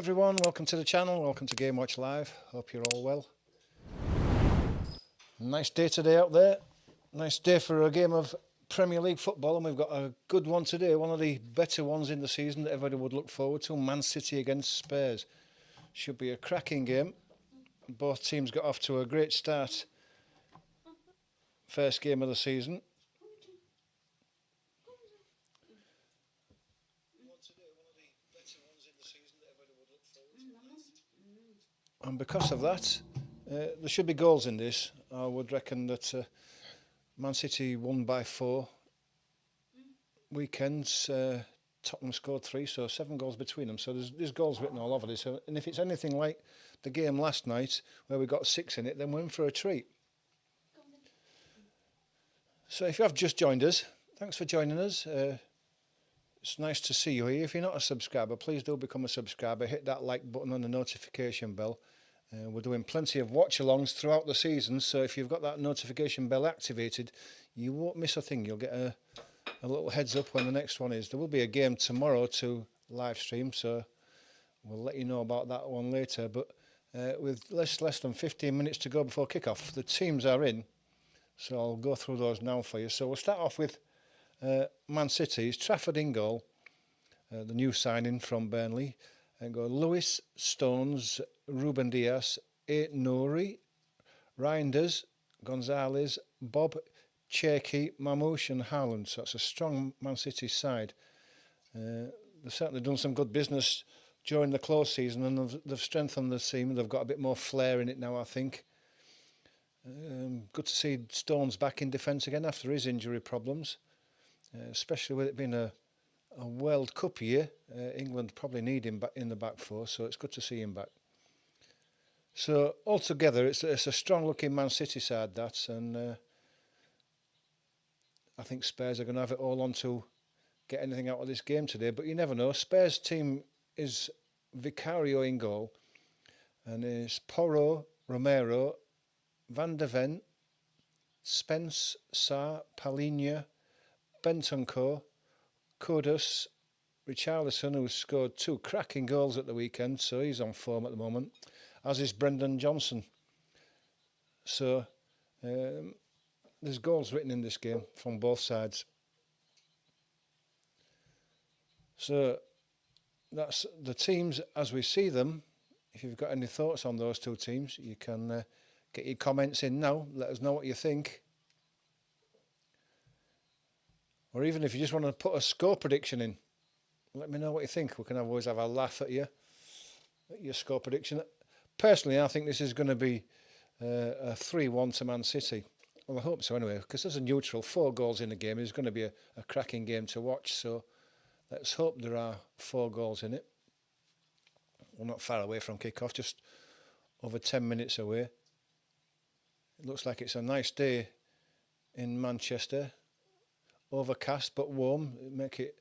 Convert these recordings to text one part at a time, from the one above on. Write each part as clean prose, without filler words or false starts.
everyone, welcome to the channel, welcome to Game Watch Live, hope you're all well. Nice day today out there, nice day for a game of Premier League football, and we've got a good one today, one of the better ones in the season that everybody would look forward to. Man City against Spurs. Should be a cracking game. Both teams got off to a great start. First game of the season. And because of that, there should be goals in this. I would reckon that Man City won by 4. Weekends, Tottenham scored 3, so 7 goals between them. So there's goals written all over this. And if it's anything like the game last night, where we got 6 in it, then we're in for a treat. So if you have just joined us, thanks for joining us. It's nice to see you here. If you're not a subscriber, please do become a subscriber. Hit that like button and the notification bell. We're doing plenty of watch-alongs throughout the season, so if you've got that notification bell activated, you won't miss a thing. You'll get a little heads up when the next one is. There will be a game tomorrow to live stream, so we'll let you know about that one later. But with less than 15 minutes to go before kick-off, the teams are in, so I'll go through those now for you. So we'll start off with Man City's Trafford in goal, the new signing from Burnley. And go Lewis, Stones, Ruben Dias, Nouri, Reinders, Gonzalez, Bob, Cherki, Mamouche and Haaland. So it's a strong Man City side. They've certainly done some good business during the close season, and they've strengthened the team. They've got a bit more flair in it now, I think. Good to see Stones back in defence again after his injury problems, especially with it being a World Cup year. England probably need him back in the back four, so it's good to see him back. So altogether, it's a strong-looking Man City side, that's, and I think Spurs are going to have it all on to get anything out of this game today. But you never know. Spurs team is Vicario in goal, and it's Porro, Romero, Van de Ven, Spence, Sarr, Palhinha, Bentancur, Kudus, Richarlison, who's scored 2 cracking goals at the weekend, so he's on form at the moment, as is Brendan Johnson. So there's goals written in this game from both sides. So that's the teams as we see them. If you've got any thoughts on those two teams, you can get your comments in now. Let us know what you think. Or even if you just want to put a score prediction in, let me know what you think. We can always have a laugh at you, at your score prediction. Personally, I think this is going to be a 3-1 to Man City. Well, I hope so anyway, because as a neutral, 4 goals in a game is going to be a cracking game to watch. So let's hope there are 4 goals in it. We're not far away from kick-off, just over 10 minutes away. It looks like it's a nice day in Manchester. Overcast but warm, make it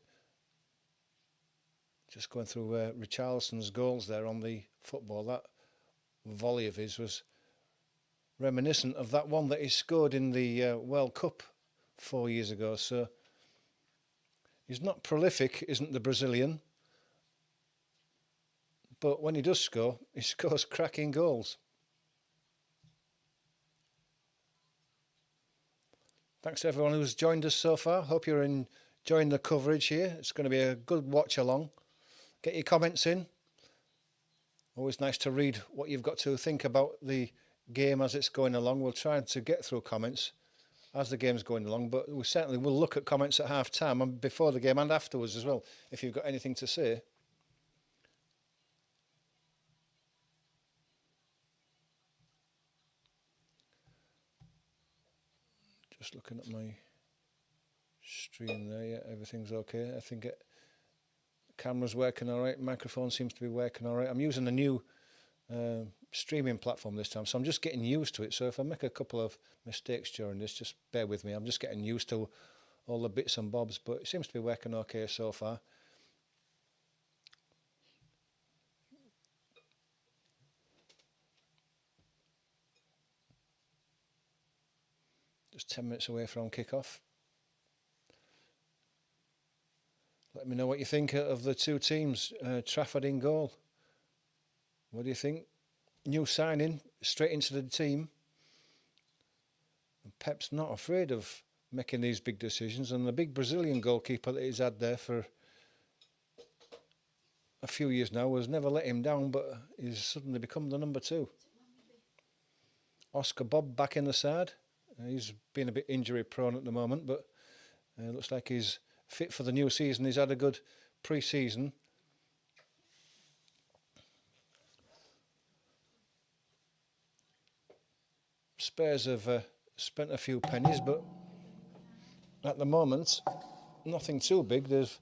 just going through Richarlison's goals there on the football. That volley of his was reminiscent of that one that he scored in the World Cup 4 years ago. So he's not prolific, isn't the Brazilian, but when he does score, he scores cracking goals. Thanks to everyone who's joined us so far. Hope you're enjoying the coverage here. It's going to be a good watch along. Get your comments in. Always nice to read what you've got to think about the game as it's going along. We'll try to get through comments as the game's going along, but we certainly will look at comments at half time and before the game and afterwards as well, if you've got anything to say. Just looking at my stream there, yeah, everything's okay. I think the camera's working all right, microphone seems to be working all right. I'm using a new streaming platform this time, so I'm just getting used to it. So if I make a couple of mistakes during this, just bear with me. I'm just getting used to all the bits and bobs, but it seems to be working okay so far. Just 10 minutes away from kick-off. Let me know what you think of the two teams. Trafford in goal. What do you think? New signing, straight into the team. And Pep's not afraid of making these big decisions, and the big Brazilian goalkeeper that he's had there for a few years now has never let him down, but he's suddenly become the number 2. Oscar Bob back in the side. He's been a bit injury prone at the moment, but looks like he's fit for the new season. He's had a good pre-season. Spurs have spent a few pennies, but at the moment, nothing too big. They've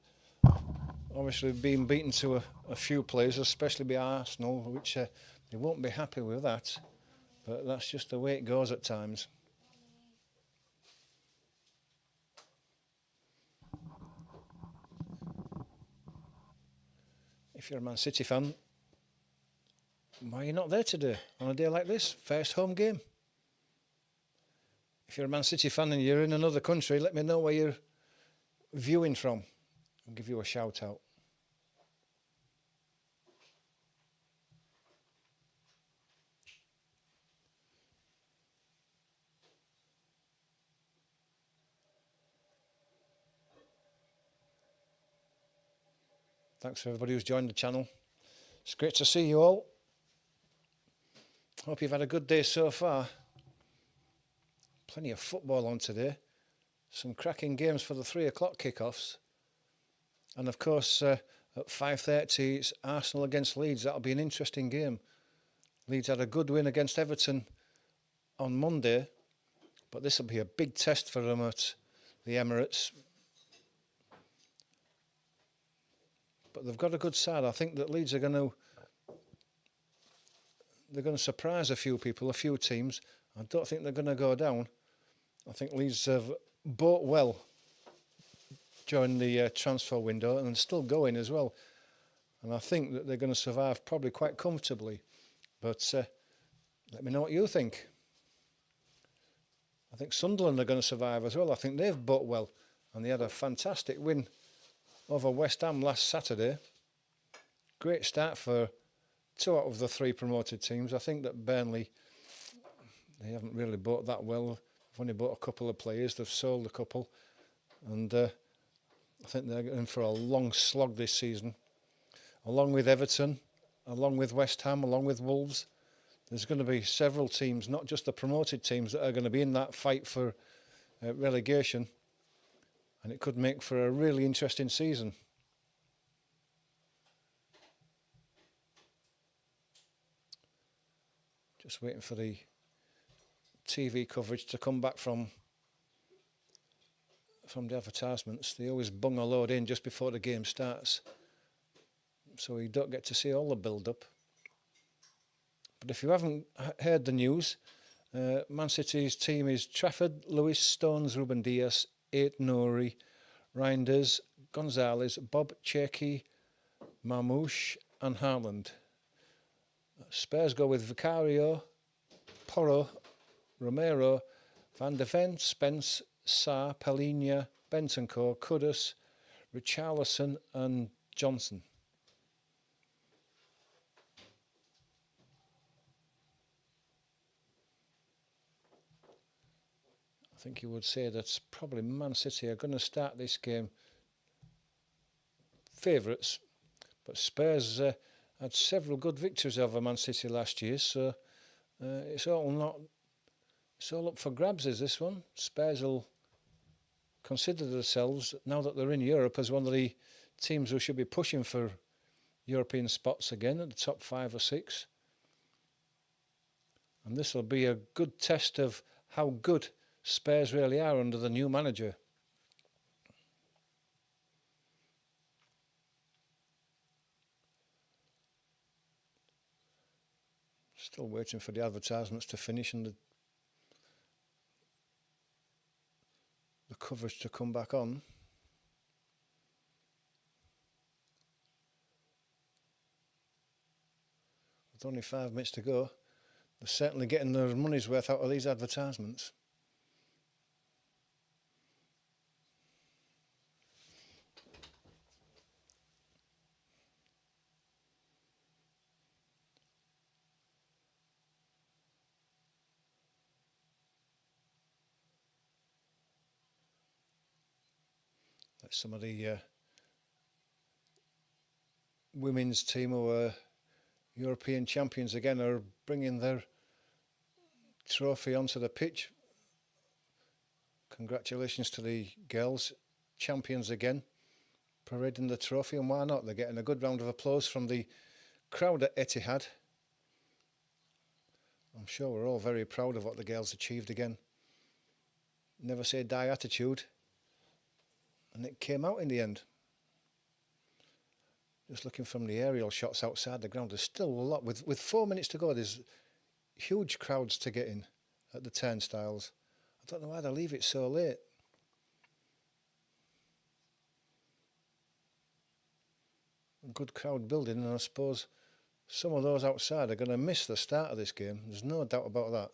obviously been beaten to a few players, especially by Arsenal, which they won't be happy with that. But that's just the way it goes at times. If you're a Man City fan, why are you not there today on a day like this? First home game. If you're a Man City fan and you're in another country, let me know where you're viewing from. I'll give you a shout out. Thanks for everybody who's joined the channel. It's great to see you all. Hope you've had a good day so far. Plenty of football on today. Some cracking games for the 3 o'clock kickoffs. And of course, at 5:30, it's Arsenal against Leeds. That'll be an interesting game. Leeds had a good win against Everton on Monday, but this will be a big test for them at the Emirates. But they've got a good side. I think that Leeds are going to surprise a few people, a few teams. I don't think they're going to go down. I think Leeds have bought well during the transfer window and still going as well. And I think that they're going to survive probably quite comfortably. But let me know what you think. I think Sunderland are going to survive as well. I think they've bought well. And they had a fantastic win over West Ham last Saturday. Great start for 2 out of the 3 promoted teams. I think that Burnley, they haven't really bought that well. They've only bought a couple of players. They've sold a couple. And I think they're in for a long slog this season. Along with Everton, along with West Ham, along with Wolves. There's going to be several teams, not just the promoted teams, that are going to be in that fight for relegation. And it could make for a really interesting season. Just waiting for the TV coverage to come back from the advertisements. They always bung a load in just before the game starts, so you don't get to see all the build-up. But if you haven't heard the news, Man City's team is Trafford, Lewis, Stones, Ruben Dias, Ait-Nouri, Reinders, Gonzalez, Bob, Cherki, Marmouche and Haaland. Spurs go with Vicario, Porro, Romero, Van de Ven, Spence, Sarr, Palhinha, Bentancur, Kudus, Richarlison and Johnson. I think you would say that probably Man City are going to start this game favourites, but Spurs had several good victories over Man City last year, so it's all up for grabs, is this one. Spurs will consider themselves, now that they're in Europe, as one of the teams who should be pushing for European spots again at the top 5 or 6. And this will be a good test of how good Spurs really are under the new manager. Still waiting for the advertisements to finish and the coverage to come back on. With only 5 minutes to go, they're certainly getting their money's worth out of these advertisements. some of the women's team who are European champions again are bringing their trophy onto the pitch. Congratulations to the girls, champions again, parading the trophy, and why not? They're getting a good round of applause from the crowd at Etihad. I'm sure we're all very proud of what the girls achieved again. Never say die attitude, and it came out in the end. Just looking from the aerial shots outside the ground, there's still a lot. With 4 minutes to go, there's huge crowds to get in at the turnstiles. I don't know why they leave it so late. A good crowd building, and I suppose some of those outside are going to miss the start of this game. There's no doubt about that.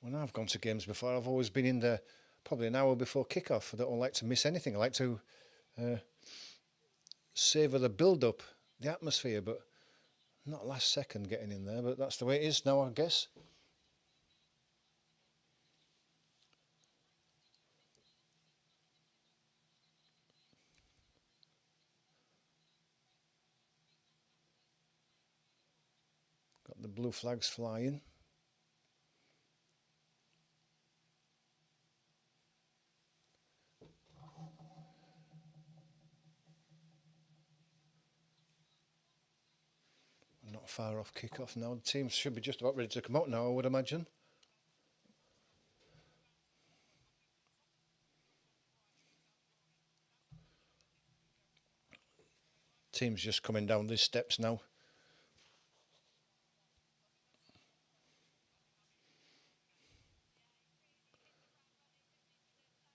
When I've gone to games before, I've always been in there probably an hour before kick-off. I don't like to miss anything. I like to savour the build-up, the atmosphere, but not last second getting in there. But that's the way it is now, I guess. Got the blue flags flying. Not far off kick-off now. The teams should be just about ready to come out now, I would imagine. Team's just coming down these steps now.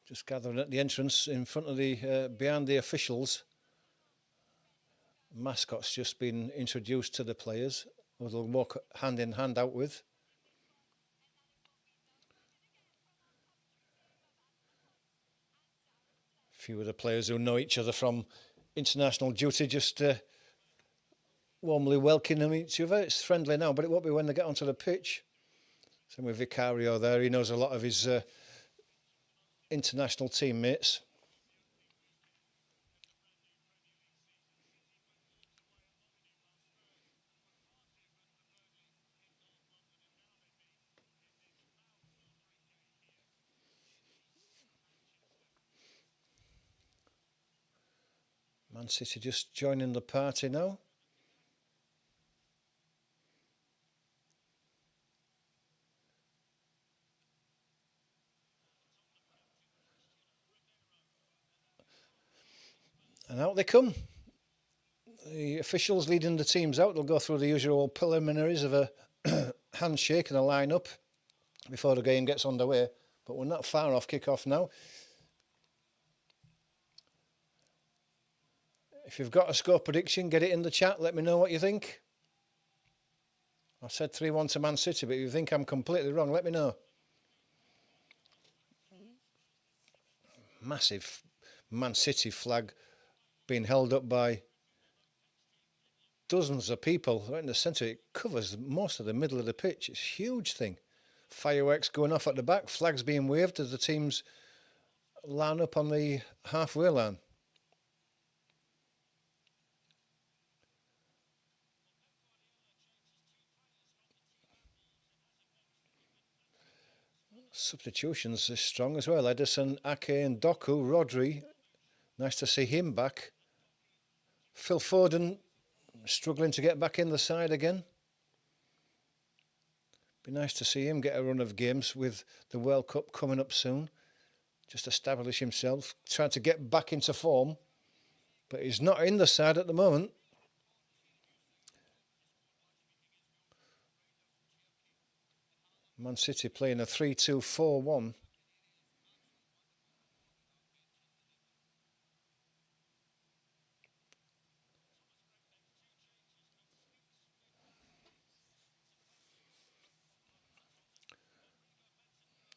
Just gathering at the entrance in front of the, behind the officials. Mascot's just been introduced to the players, who they'll walk hand in hand out with. A few of the players who know each other from international duty just warmly welcoming each other. It's friendly now, but it won't be when they get onto the pitch. Same with Vicario there. He knows a lot of his international teammates. Man City just joining the party now. And out they come. The officials leading the teams out. They'll go through the usual preliminaries of a handshake and a line-up before the game gets underway. But we're not far off kick-off now. If you've got a score prediction, get it in the chat. Let me know what you think. I said 3-1 to Man City, but if you think I'm completely wrong, let me know. Massive Man City flag being held up by dozens of people right in the centre. It covers most of the middle of the pitch. It's a huge thing. Fireworks going off at the back, flags being waved as the teams line up on the halfway line. Substitutions are strong as well. Ederson, Ake and Doku, Rodri. Nice to see him back. Phil Foden struggling to get back in the side again. Be nice to see him get a run of games with the World Cup coming up soon. Just establish himself, trying to get back into form. But he's not in the side at the moment. Man City playing a 3-2-4-1.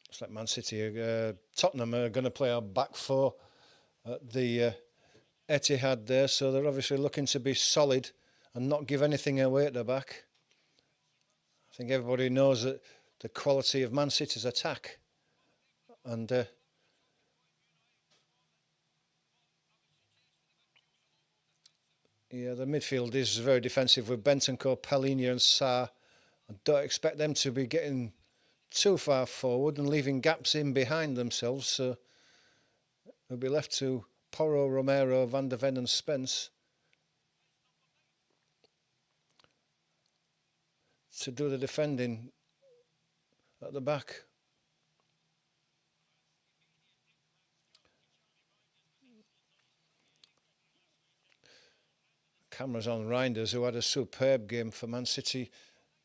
Looks like Man City, Tottenham are going to play a back four at the Etihad there, so they're obviously looking to be solid and not give anything away at the back. I think everybody knows that the quality of Man City's attack, and Yeah, the midfield is very defensive with Bentancur, Palhinha and Sarr. I don't expect them to be getting too far forward and leaving gaps in behind themselves, so they'll be left to Porro, Romero, Van der Ven and Spence to do the defending at the back. Cameras on Reinders, who had a superb game for Man City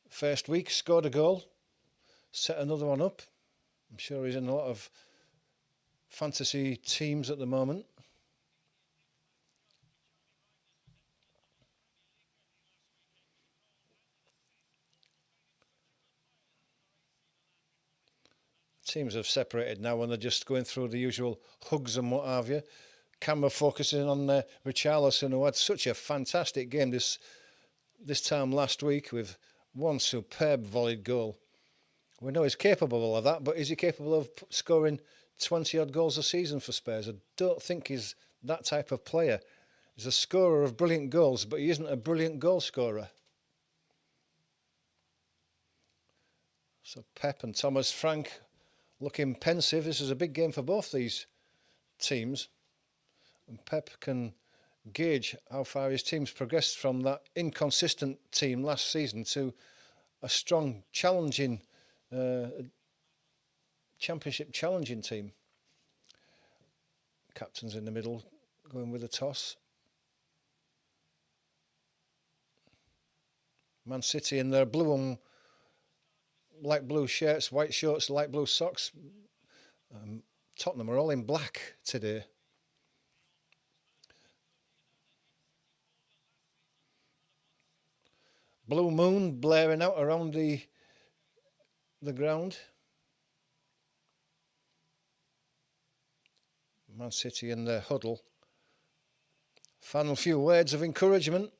first week, scored a goal, set another one up. I'm sure he's in a lot of fantasy teams at the moment. Teams have separated now and they're just going through the usual hugs and what have you. Camera focusing on Richarlison, who had such a fantastic game this time last week with one superb volleyed goal. We know he's capable of that, but is he capable of scoring 20-odd goals a season for Spurs? I don't think he's that type of player. He's a scorer of brilliant goals, but he isn't a brilliant goal scorer. So Pep and Thomas Frank looking pensive. This is a big game for both these teams. And Pep can gauge how far his team's progressed from that inconsistent team last season to a strong, challenging, championship challenging team. Captain's in the middle, going with a toss. Man City in their blue and light blue shirts, white shorts, light blue socks. Tottenham are all in black today. Blue moon blaring out around the ground. Man City in their huddle. Final few words of encouragement.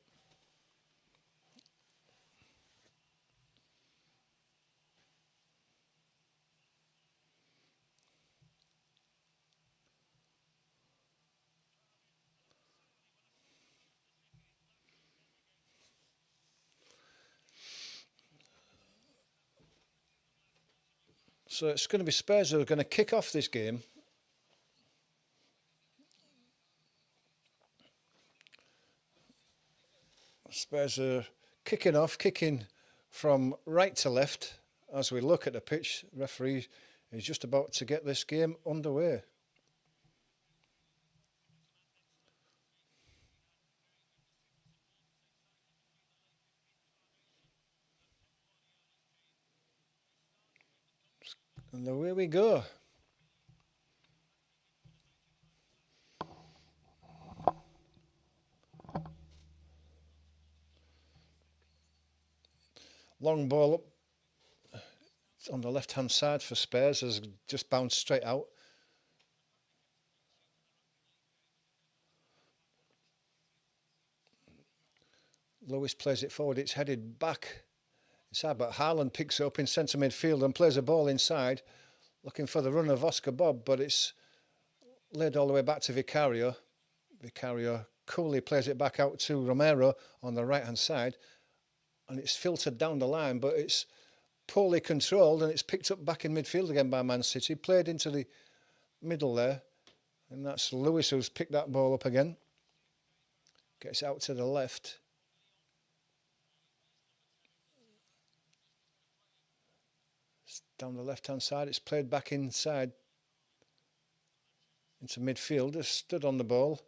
So it's going to be Spurs who are going to kick off this game. Spurs are kicking from right to left as we look at the pitch. The referee is just about to get this game underway. And away we go. Long ball up on the left-hand side for Spurs has just bounced straight out. Lewis plays it forward. It's headed back inside, but Haaland picks it up in centre midfield and plays a ball inside, looking for the run of Oscar Bob, but it's laid all the way back to Vicario. Vicario coolly plays it back out to Romero on the right-hand side, and it's filtered down the line, but it's poorly controlled, and it's picked up back in midfield again by Man City, played into the middle there, and that's Lewis who's picked that ball up again. Gets out to the left. Down the left-hand side, it's played back inside into midfield. Just stood on the ball,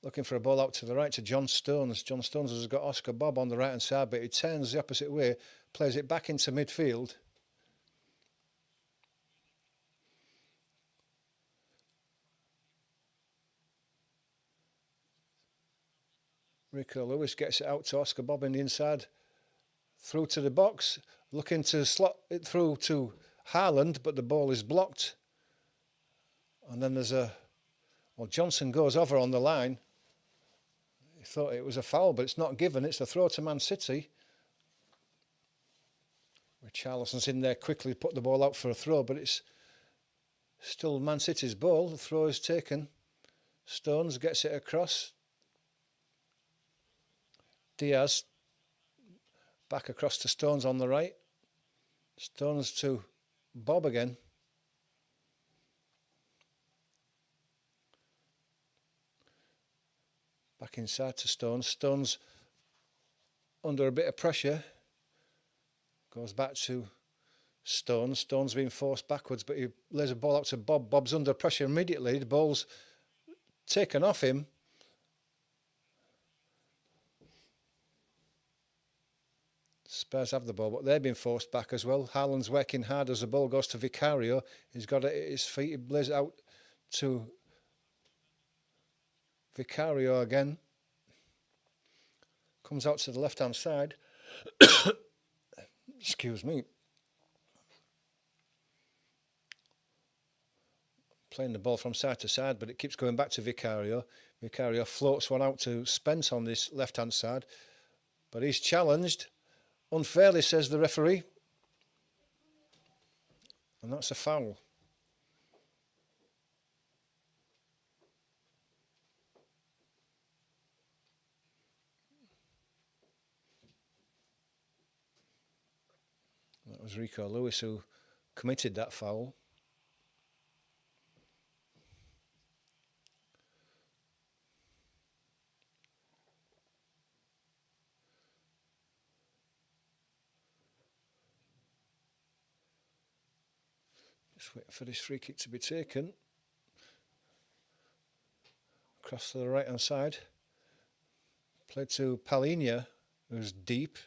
looking for a ball out to the right to John Stones. John Stones has got Oscar Bob on the right-hand side, but he turns the opposite way, plays it back into midfield. Rico Lewis gets it out to Oscar Bob in the inside, through to the box, looking to slot it through to Haaland, but the ball is blocked. And then there's Johnson goes over on the line. He thought it was a foul, but it's not given. It's a throw to Man City. Richarlison's in there quickly, put the ball out for a throw, but it's still Man City's ball. The throw is taken. Stones gets it across. Diaz back across to Stones on the right. Stones to Bob again. Back inside to Stones. Stones under a bit of pressure. Goes back to Stones. Stones being forced backwards, but he lays a ball out to Bob. Bob's under pressure immediately. The ball's taken off him. Spurs have the ball, but they've been forced back as well. Haaland's working hard as the ball goes to Vicario. He's got it at his feet. He lays it out to Vicario again. Comes out to the left-hand side. Excuse me. Playing the ball from side to side, but it keeps going back to Vicario. Vicario floats one out to Spence on this left-hand side, but he's challenged unfairly, says the referee, and that's a foul. That was Rico Lewis who committed that foul. Just waiting for this free kick to be taken. Across to the right hand side. Played to Palhinha, who's deep.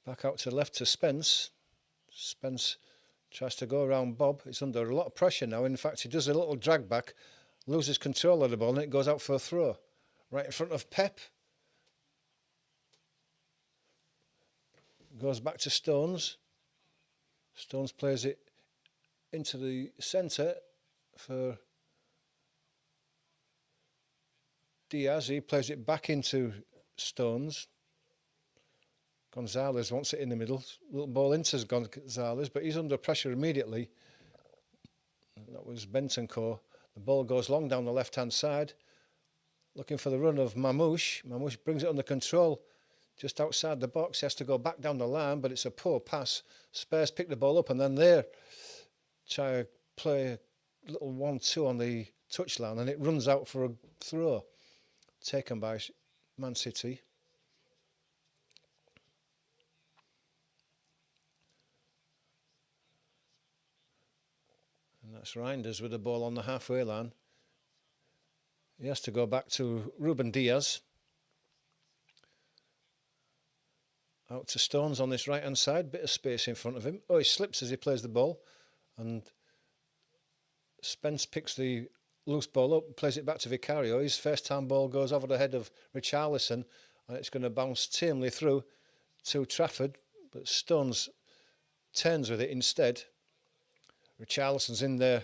Back out to the left to Spence. Spence tries to go around Bob. He's under a lot of pressure now. In fact, he does a little drag back, loses control of the ball, and it goes out for a throw. Right in front of Pep. Goes back to Stones. Stones plays it into the centre for Diaz. He plays it back into Stones. Gonzalez wants it in the middle. Little ball into Gonzalez, but he's under pressure immediately. That was Bentancur. The ball goes long down the left-hand side. Looking for the run of Mamouche. Mamouche brings it under control just outside the box. He has to go back down the line, but it's a poor pass. Spurs pick the ball up, and then they try to play a little 1-2 on the touchline, and it runs out for a throw taken by Man City. And that's Reinders with the ball on the halfway line. He has to go back to Ruben Diaz. Out to Stones on this right-hand side. Bit of space in front of him. Oh, he slips as he plays the ball. And Spence picks the loose ball up, plays it back to Vicario. His first-time ball goes over the head of Richarlison, and it's going to bounce tamely through to Trafford. But Stones turns with it instead. Richarlison's in there.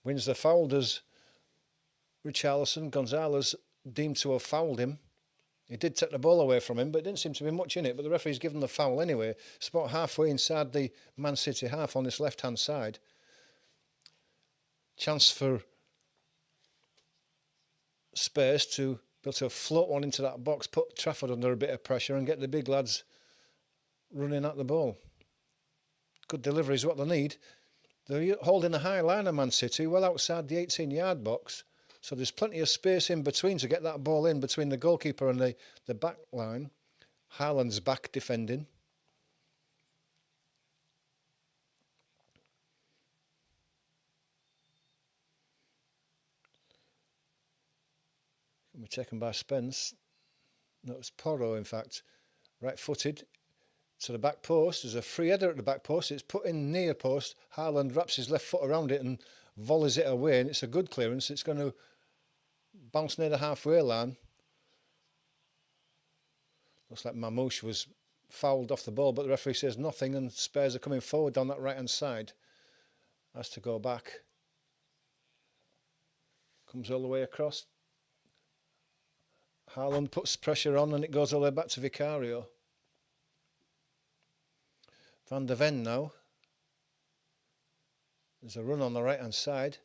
Wins the foul, does Richarlison. Gonzalez deemed to have fouled him. He did take the ball away from him, but didn't seem to be much in it. But the referee's given the foul anyway. It's about halfway inside the Man City half on this left-hand side. Chance for Spurs to be able to float one into that box, put Trafford under a bit of pressure and get the big lads running at the ball. Good delivery is what they need. They're holding a high line of Man City, well outside the 18-yard box. So there's plenty of space in between to get that ball in between the goalkeeper and the back line. Haaland's back defending. Can be taken by Spence. No, it was Porro, in fact. Right-footed to the back post. There's a free header at the back post. It's put in near post. Haaland wraps his left foot around it and volleys it away, and it's a good clearance. It's going to bounce near the halfway line. Looks like Mamouche was fouled off the ball, but the referee says nothing, and Spurs are coming forward down that right-hand side. Has to go back. Comes all the way across. Haaland puts pressure on, and it goes all the way back to Vicario. Van de Ven now. There's a run on the right-hand side.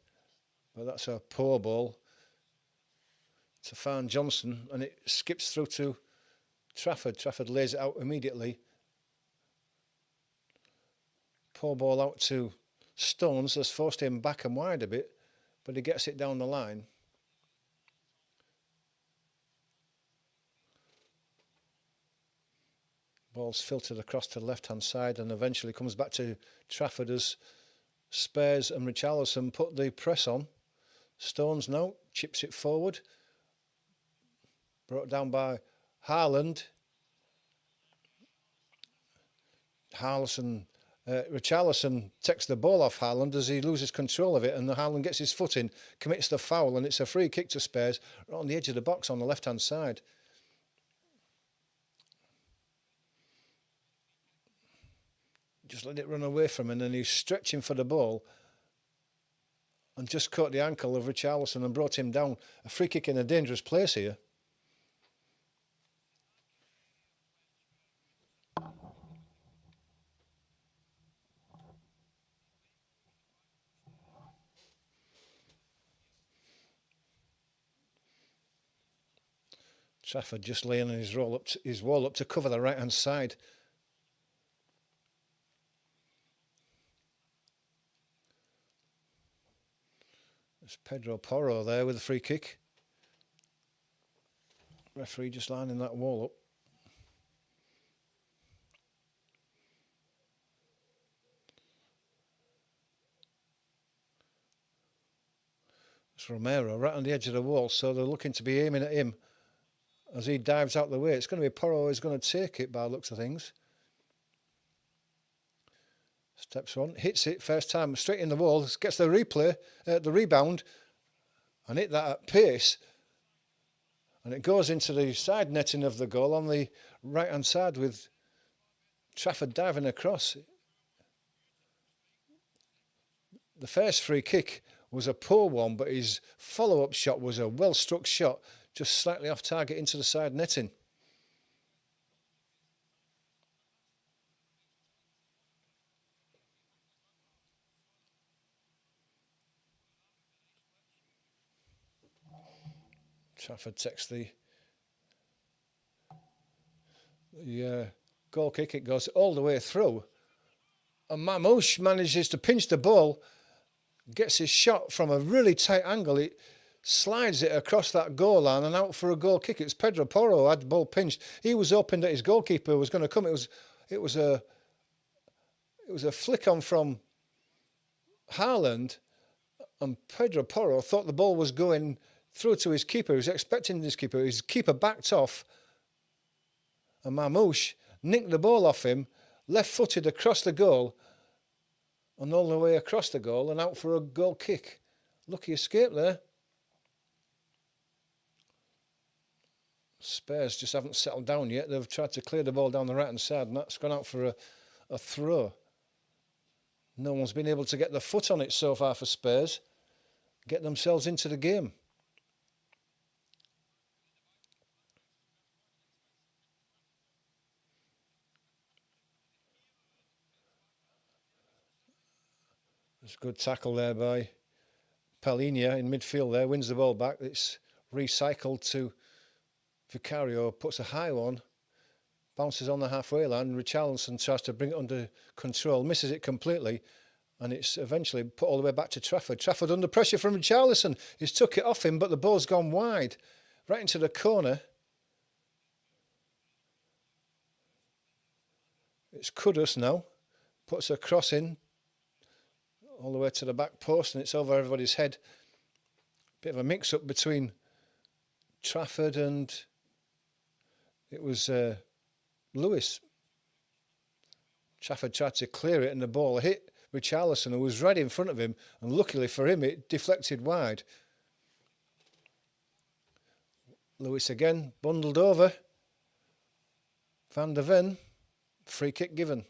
But that's a poor ball to Farn Johnson, and it skips through to Trafford. Trafford lays it out immediately. Poor ball out to Stones. Has forced him back and wide a bit, but he gets it down the line. Ball's filtered across to the left-hand side and eventually comes back to Trafford as Spears and Richarlison put the press on. Stones now chips it forward. Brought down by Haaland. Richarlison takes the ball off Haaland as he loses control of it, and Haaland gets his foot in, commits the foul, and it's a free kick to Spears right on the edge of the box on the left-hand side. Just let it run away from him, and he's stretching for the ball and just caught the ankle of Richarlison and brought him down. A free kick in a dangerous place here. Trafford just laying on his wall up to cover the right-hand side. There's Pedro Porro there with a free kick. Referee just lining that wall up. It's Romero right on the edge of the wall, so they're looking to be aiming at him as he dives out the way. It's going to be Porro who's going to take it by the looks of things. Steps on, hits it first time straight in the wall, gets the rebound, and hit that at pace. And it goes into the side netting of the goal on the right-hand side with Trafford diving across. The first free kick was a poor one, but his follow-up shot was a well-struck shot, just slightly off target into the side netting. Trafford takes the goal kick. It goes all the way through. And Mamouche manages to pinch the ball, gets his shot from a really tight angle. It slides it across that goal line and out for a goal kick. It's Pedro Porro who had the ball pinched. He was hoping that his goalkeeper was going to come. It was a flick on from Haaland, and Pedro Porro thought the ball was going through to his keeper. He was expecting his keeper. His keeper backed off, and Mamouche nicked the ball off him, left-footed across the goal, and all the way across the goal and out for a goal kick. Lucky escape there. Spurs just haven't settled down yet. They've tried to clear the ball down the right-hand side, and that's gone out for a throw. No one's been able to get the foot on it so far for Spurs. Get themselves into the game. There's a good tackle there by Palhinha in midfield there. Wins the ball back. It's recycled to Vicario. Puts a high one. Bounces on the halfway line. Richarlison tries to bring it under control. Misses it completely. And it's eventually put all the way back to Trafford. Trafford under pressure from Richarlison. He's took it off him, but the ball's gone wide. Right into the corner. It's Kudus now. Puts a cross in. All the way to the back post, and it's over everybody's head. Bit of a mix-up between Trafford and it was Lewis. Trafford tried to clear it, and the ball hit Richarlison, who was right in front of him, and luckily for him, it deflected wide. Lewis again, bundled over. Van der Ven, free kick given.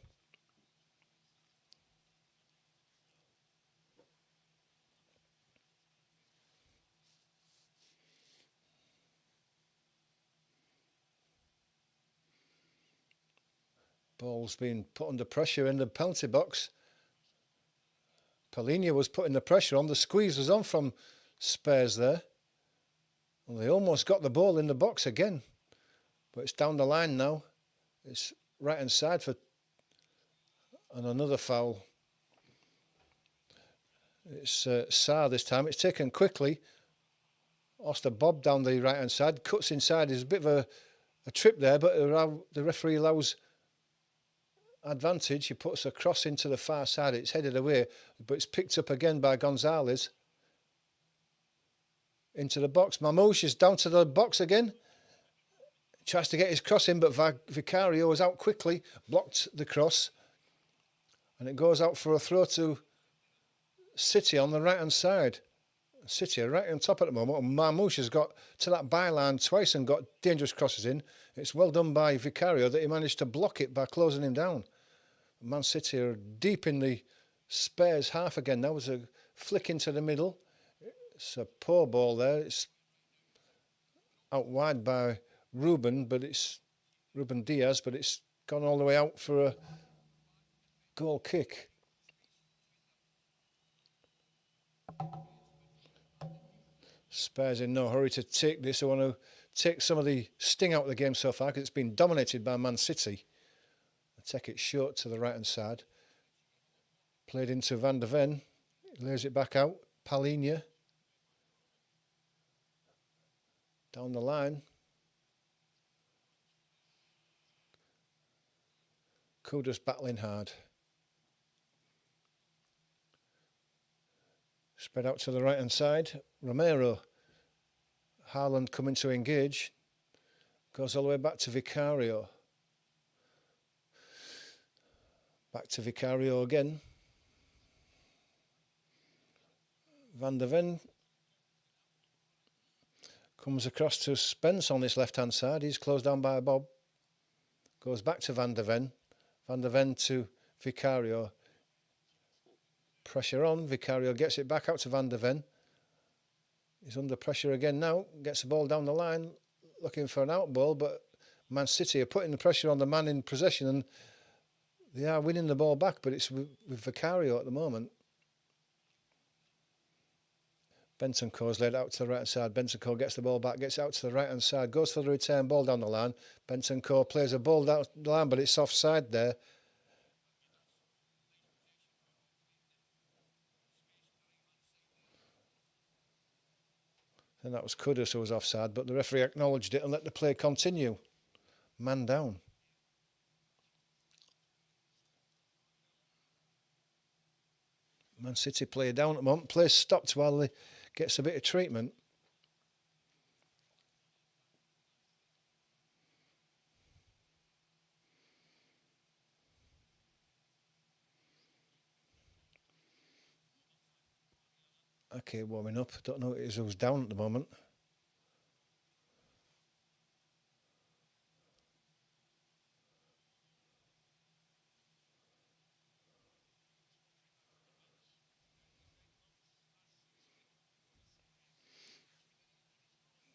Ball's been put under pressure in the penalty box. Polinia was putting the pressure on. The squeeze was on from Spurs there. Well, they almost got the ball in the box again. But it's down the line now. It's right hand side for... And another foul. It's Sarr this time. It's taken quickly. Oster Bob down the right hand side. Cuts inside. There's a bit of a trip there, but the referee allows advantage. He puts a cross into the far side. It's headed away, but it's picked up again by Gonzalez. Into the box. Mamouche is down to the box again. Tries to get his cross in, but Vicario was out quickly. Blocked the cross. And it goes out for a throw to City on the right hand side. City are right on top at the moment. And Mamouche has got to that byline twice and got dangerous crosses in. It's well done by Vicario that he managed to block it by closing him down. Man City are deep in the Spurs half again. That was a flick into the middle. It's a poor ball there. It's out wide by Ruben Diaz, but it's gone all the way out for a goal kick. Spurs in no hurry to take this. They want to take some of the sting out of the game so far because it's been dominated by Man City. They take it short to the right hand side. Played into Van der Ven. Lays it back out. Palhinha. Down the line. Kudus battling hard. Spread out to the right hand side. Romero. Haaland coming to engage. Goes all the way back to Vicario. Back to Vicario again. Van der Ven comes across to Spence on this left hand side. He's closed down by Bob. Goes back to Van der Ven. Van der Ven to Vicario. Pressure on. Vicario gets it back out to Van der Ven. He's under pressure again now. Gets the ball down the line. Looking for an out ball, but Man City are putting the pressure on the man in possession and they are winning the ball back, but it's with Vicario at the moment. Bentancur's led out to the right hand side. Bentancur gets the ball back, gets out to the right hand side, goes for the return ball down the line. Bentancur plays a ball down the line, but it's offside there. And that was Kudus who was offside, but the referee acknowledged it and let the play continue. Man down. Man City play down at the moment. Play stopped while he gets a bit of treatment. Okay, warming up. Don't know who it is who's down at the moment.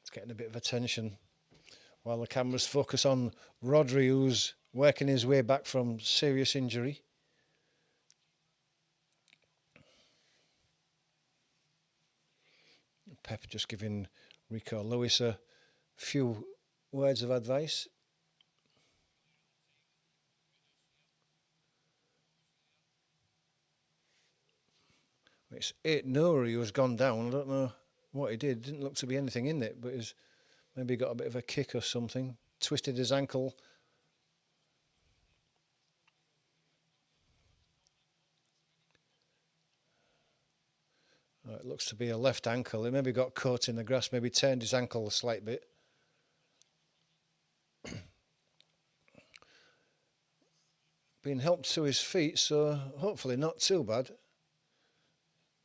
It's getting a bit of attention while the cameras focus on Rodri, who's working his way back from serious injury. Pep just giving Rico Lewis a few words of advice. It's Nouri who's gone down. I don't know what he did. Didn't look to be anything in it, but he's maybe got a bit of a kick or something. Twisted his ankle. It looks to be a left ankle. He maybe got caught in the grass, maybe turned his ankle a slight bit. Being helped to his feet, so hopefully not too bad.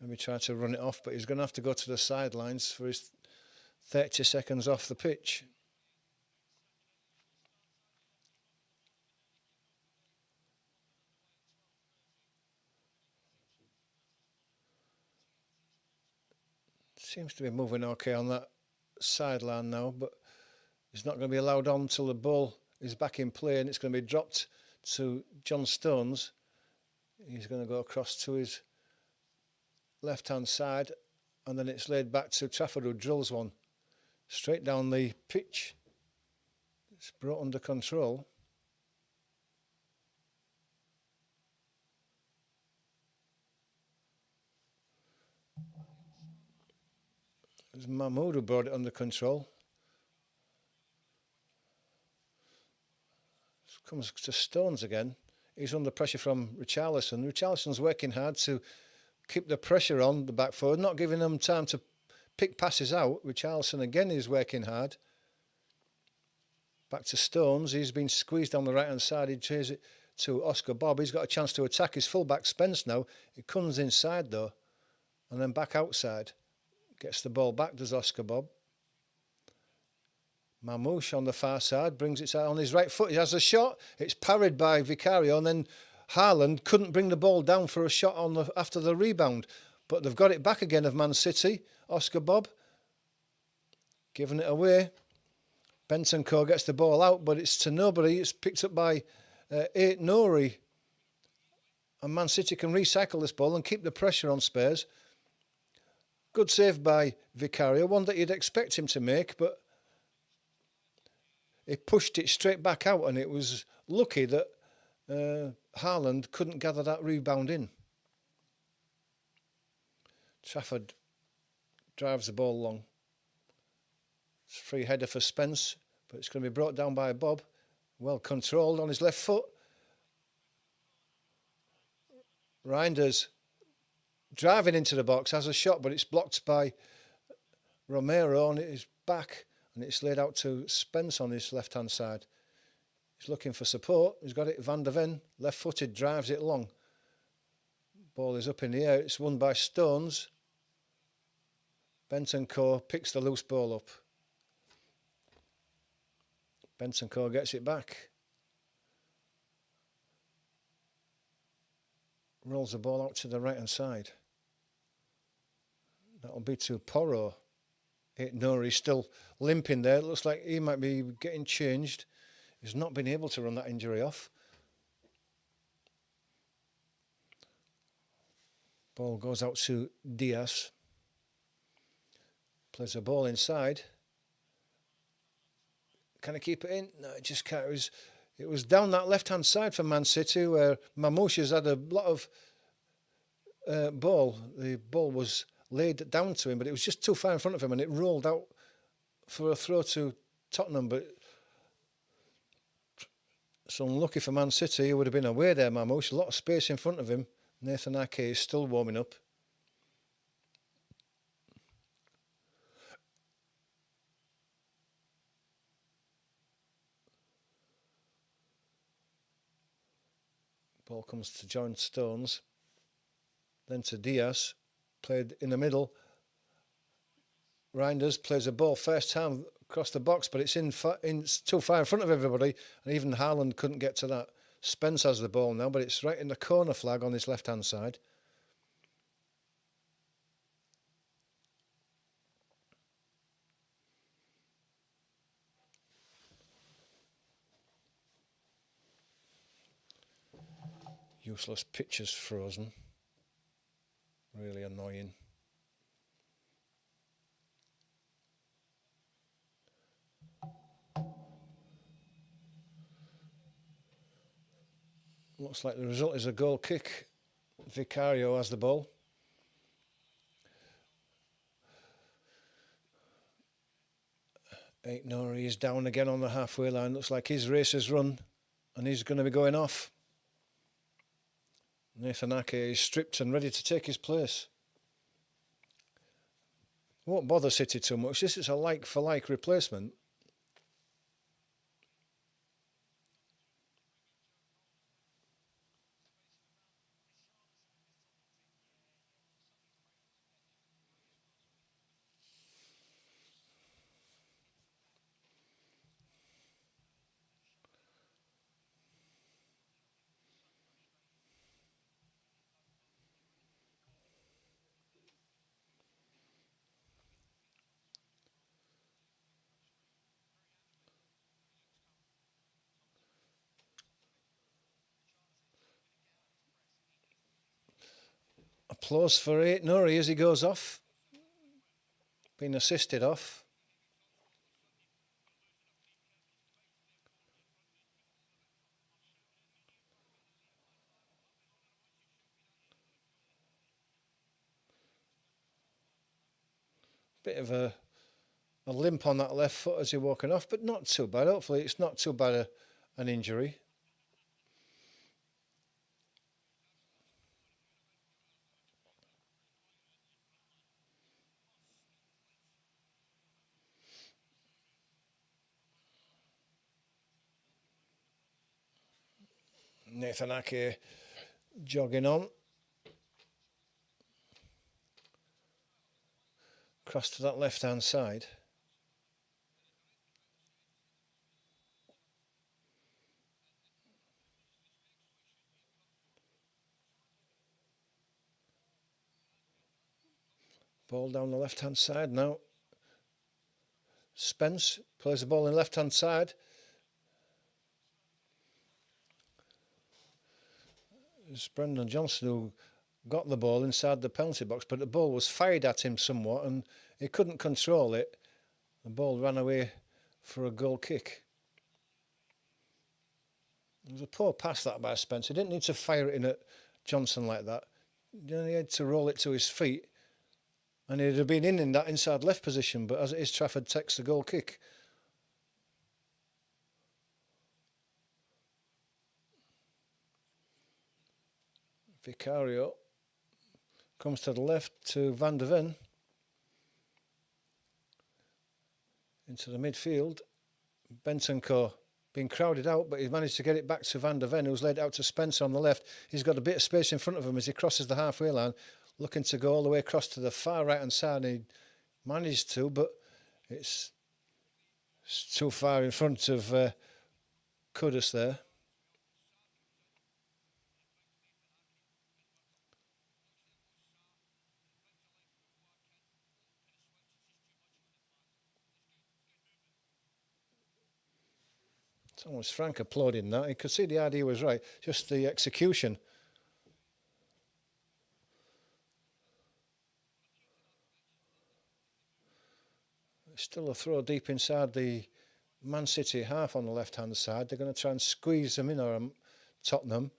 Maybe try to run it off, but he's going to have to go to the sidelines for his 30 seconds off the pitch. Seems to be moving okay on that sideline now, but he's not going to be allowed on till the ball is back in play and it's going to be dropped to John Stones. He's going to go across to his left hand side, and then it's laid back to Trafford, who drills one straight down the pitch. It's brought under control. It's Mahmoud who brought it under control. It comes to Stones again. He's under pressure from Richarlison. Richarlison's working hard to keep the pressure on the back four, not giving them time to pick passes out. Richarlison again is working hard. Back to Stones. He's been squeezed on the right hand side. He chases it to Oscar Bob. He's got a chance to attack his fullback Spence now. It comes inside though, and then back outside. Gets the ball back, does Oscar Bob. Mamouche on the far side brings it out on his right foot. He has a shot. It's parried by Vicario, and then Haaland couldn't bring the ball down for a shot after the rebound. But they've got it back again of Man City. Oscar Bob giving it away. Bentancur gets the ball out, but it's to nobody. It's picked up by Aït-Nouri. And Man City can recycle this ball and keep the pressure on Spurs. Good save by Vicario, one that you'd expect him to make, but he pushed it straight back out, and it was lucky that Haaland couldn't gather that rebound in. Trafford drives the ball long. It's a free header for Spence, but it's going to be brought down by Bob. Well controlled on his left foot. Reinders driving into the box, has a shot, but it's blocked by Romero on his back, and it's laid out to Spence on his left-hand side. He's looking for support. He's got it. Van der Ven, left-footed, drives it long. Ball is up in the air. It's won by Stones. Bentancur picks the loose ball up. Bentancur gets it back. Rolls the ball out to the right-hand side. That'll be to Porro. Aït-Nouri still limping there. It looks like he might be getting changed. He's not been able to run that injury off. Ball goes out to Diaz. Plays the ball inside. Can he keep it in? No, it just can't. It was down that left-hand side for Man City where Mamouche has had a lot of ball. The ball was laid down to him, but it was just too far in front of him, and it rolled out for a throw to Tottenham. But it's unlucky for Man City. He would have been away there, Mamouche. A lot of space in front of him. Nathan Ake is still warming up. Ball comes to John Stones. Then to Diaz. Played in the middle. Reinders plays a ball first time across the box, but it's it's too far in front of everybody, and even Haaland couldn't get to that. Spence has the ball now, but it's right in the corner flag on his left-hand side. Useless picture's frozen. Really annoying. Looks like the result is a goal kick. Vicario has the ball. Aït-Nouri is down again on the halfway line. Looks like his race has run, and he's going to be going off. Nathan Ake is stripped and ready to take his place. Won't bother City too much. This is a like-for-like replacement. Close for eight. Nori as he goes off. Being assisted off. Bit of a limp on that left foot as he's walking off, but not too bad. Hopefully it's not too bad an injury. Nathan Ake jogging on. Cross to that left-hand side. Ball down the left-hand side now. Spence plays the ball in the left-hand side. It's Brendan Johnson who got the ball inside the penalty box, but the ball was fired at him somewhat and he couldn't control it. The ball ran away for a goal kick. It was a poor pass that by Spence. He didn't need to fire it in at Johnson like that. He had to roll it to his feet and he'd have been in that inside left position, but as it is, Trafford takes the goal kick. Vicario comes to the left to Van der Ven. Into the midfield. Bentancur being crowded out, but he's managed to get it back to Van der Ven, who's laid it out to Spencer on the left. He's got a bit of space in front of him as he crosses the halfway line, looking to go all the way across to the far right-hand side. And he managed to, but it's too far in front of Kudus there. It's almost Frank applauding that. He could see the idea was right, just the execution. It's still a throw deep inside the Man City half on the left-hand side. They're going to try and squeeze them in, or Tottenham.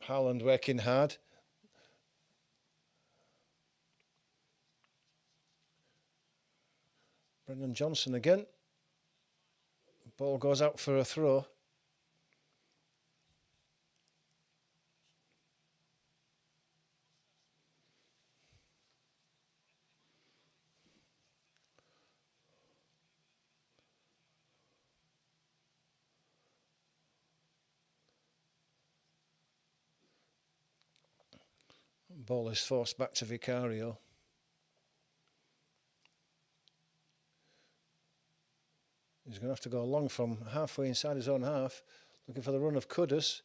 Haaland working hard. Brendan Johnson again. Ball goes out for a throw. Ball is forced back to Vicario. He's going to have to go long from halfway inside his own half, looking for the run of Kudus.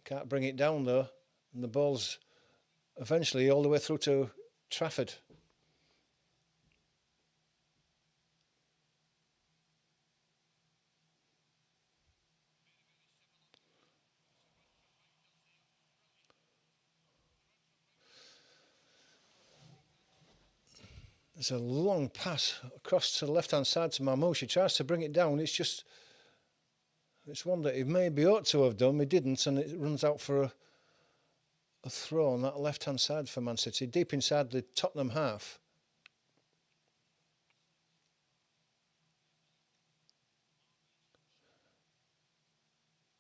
Can't bring it down though, and the ball's eventually all the way through to Trafford. There's a long pass across to the left-hand side to Marmouche. He tries to bring it down. It's one that he maybe ought to have done. He didn't, and it runs out for a throw on that left-hand side for Man City, deep inside the Tottenham half.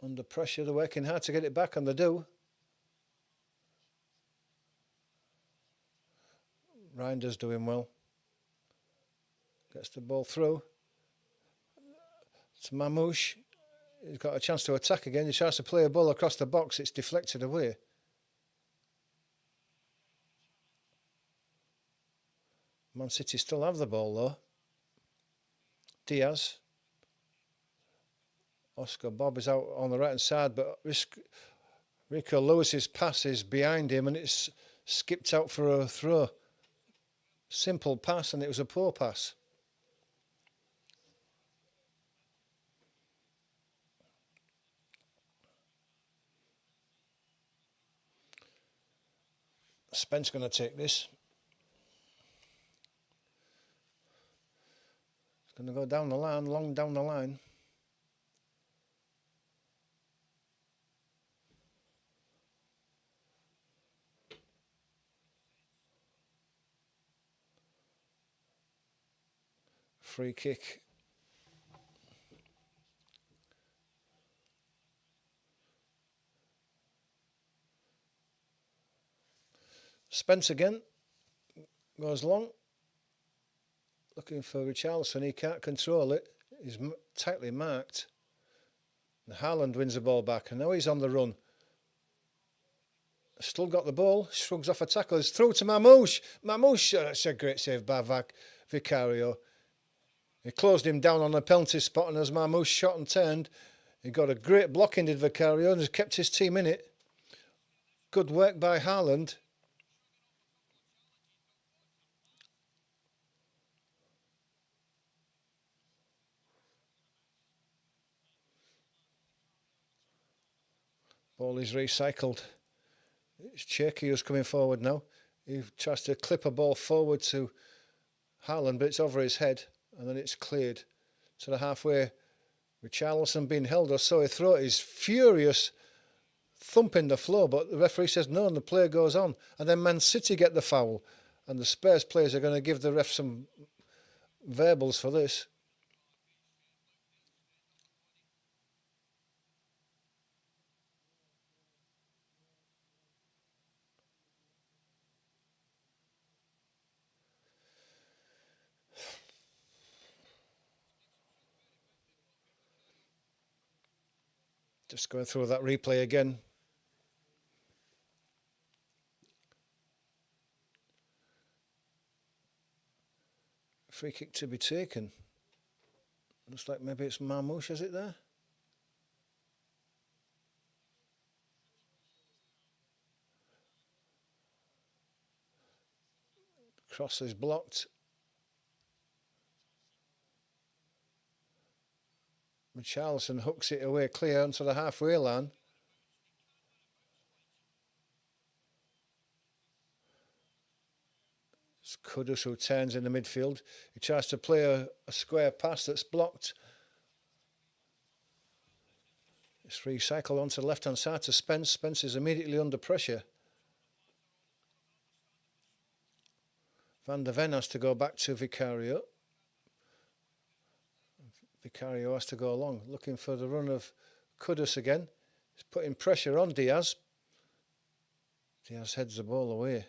Under pressure, they're working hard to get it back, and they do. Reinder's doing well. Gets the ball through. It's Marmouche. He's got a chance to attack again. He tries to play a ball across the box. It's deflected away. Man City still have the ball though. Diaz. Oscar Bob is out on the right hand side, but Rico Lewis's pass is behind him and it's skipped out for a throw. Simple pass, and it was a poor pass. Spence going to take this. It's going to go down the line, long down the line. Free kick. Spence again. Goes long. Looking for Richarlison. He can't control it. He's tightly marked. And Haaland wins the ball back. And now he's on the run. Still got the ball. Shrugs off a tackle. It's through to Mamouche. Mamouche. That's a great save by Vicario. He closed him down on the penalty spot, and as Mamouche shot and turned, he got a great block in, did Vicario, and has kept his team in it. Good work by Haaland. Ball is recycled. It's Cherky who's coming forward now. He tries to clip a ball forward to Haaland, but it's over his head, and then it's cleared to the halfway. Richarlison being held or so he thought. He's furious, thumping the floor, but the referee says no, and the play goes on. And then Man City get the foul, and the Spurs players are going to give the ref some verbals for this. Just going through that replay again. Free kick to be taken. Looks like maybe it's Mamouche, is it there? Cross is blocked. Richarlison hooks it away clear onto the halfway line. It's Kudus who turns in the midfield. He tries to play a square pass that's blocked. It's recycled onto the left-hand side to Spence. Spence is immediately under pressure. Van der Ven has to go back to Vicario. Vicario has to go along, looking for the run of Kudus again. He's putting pressure on Diaz. Diaz heads the ball away.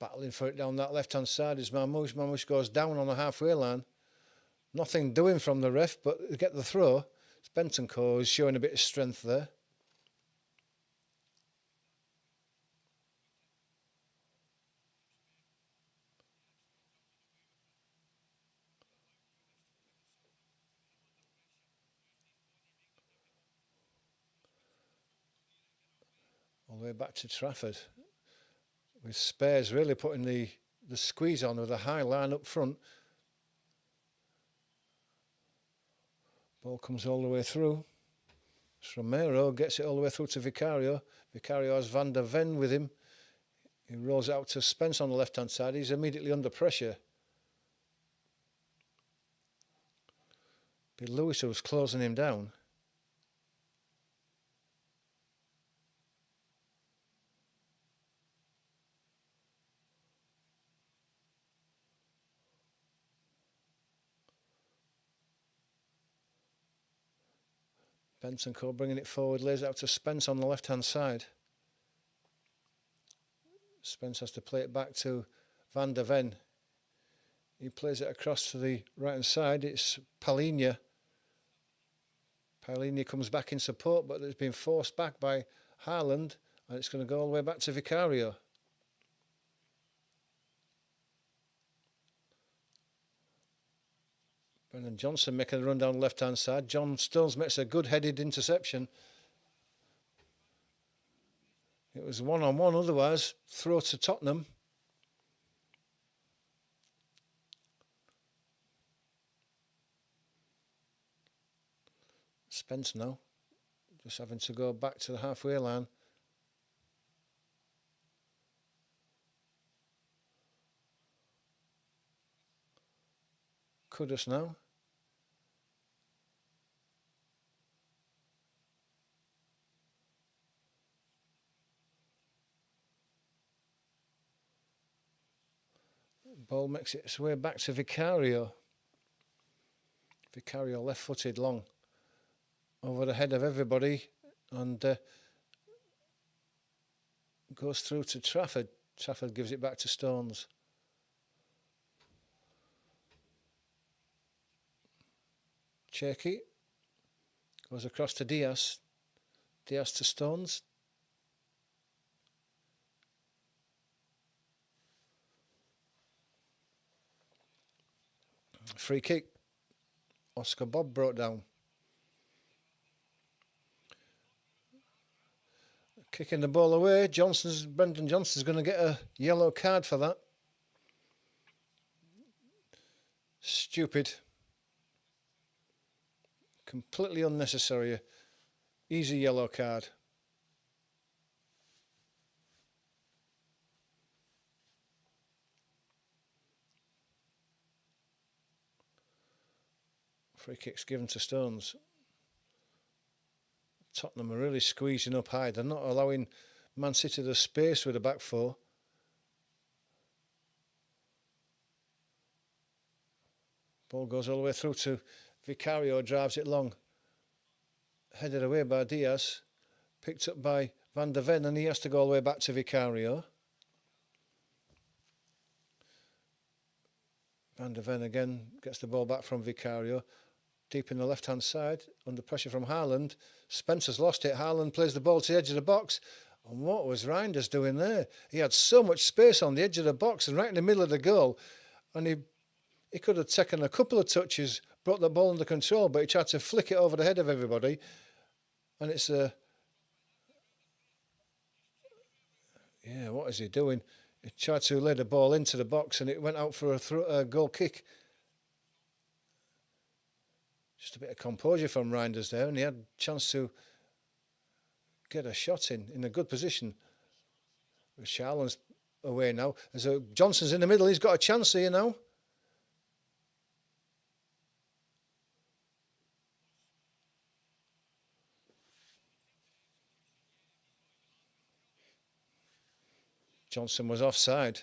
Battling for it down that left-hand side is Mamouche. Mamouche goes down on the halfway line. Nothing doing from the ref, but they get the throw. Bentancur is showing a bit of strength there. All the way back to Trafford. With Spurs really putting the squeeze on with a high line up front. Ball comes all the way through. Romero gets it all the way through to Vicario. Vicario has Van der Ven with him. He rolls it out to Spence on the left-hand side. He's immediately under pressure. Be Lewis who was closing him down. Bentancur bringing it forward, lays it out to Spence on the left-hand side. Spence has to play it back to Van der Ven. He plays it across to the right-hand side. It's Palhinha. Palhinha comes back in support, but it's been forced back by Haaland, and it's going to go all the way back to Vicario. Brennan Johnson making a run down the left-hand side. John Stones makes a good-headed interception. It was one-on-one otherwise. Throw to Tottenham. Spence now. Just having to go back to the halfway line. Kudus now. Ball makes its way back to Vicario. Vicario left-footed long. Over the head of everybody and goes through to Trafford. Trafford gives it back to Stones. Cherky goes across to Diaz. Diaz to Stones. Free kick. Oscar Bob brought down. Kicking the ball away. Brendan Johnson's going to get a yellow card for that. Stupid. Completely unnecessary. Easy yellow card. Free kick's given to Stones. Tottenham are really squeezing up high. They're not allowing Man City the space with the back four. Ball goes all the way through to Vicario, drives it long. Headed away by Diaz. Picked up by Van der Ven, and he has to go all the way back to Vicario. Van der Ven again gets the ball back from Vicario. Deep in the left-hand side, under pressure from Haaland. Spencer's lost it. Haaland plays the ball to the edge of the box. And what was Reinders doing there? He had so much space on the edge of the box and right in the middle of the goal. And he could have taken a couple of touches, brought the ball under control, but he tried to flick it over the head of everybody. And it's a... Yeah, what is he doing? He tried to lay the ball into the box and it went out for a goal kick. Just a bit of composure from Reinders there, and he had a chance to get a shot in a good position. Charlan's away now. Johnson's in the middle. He's got a chance here now. Johnson was offside.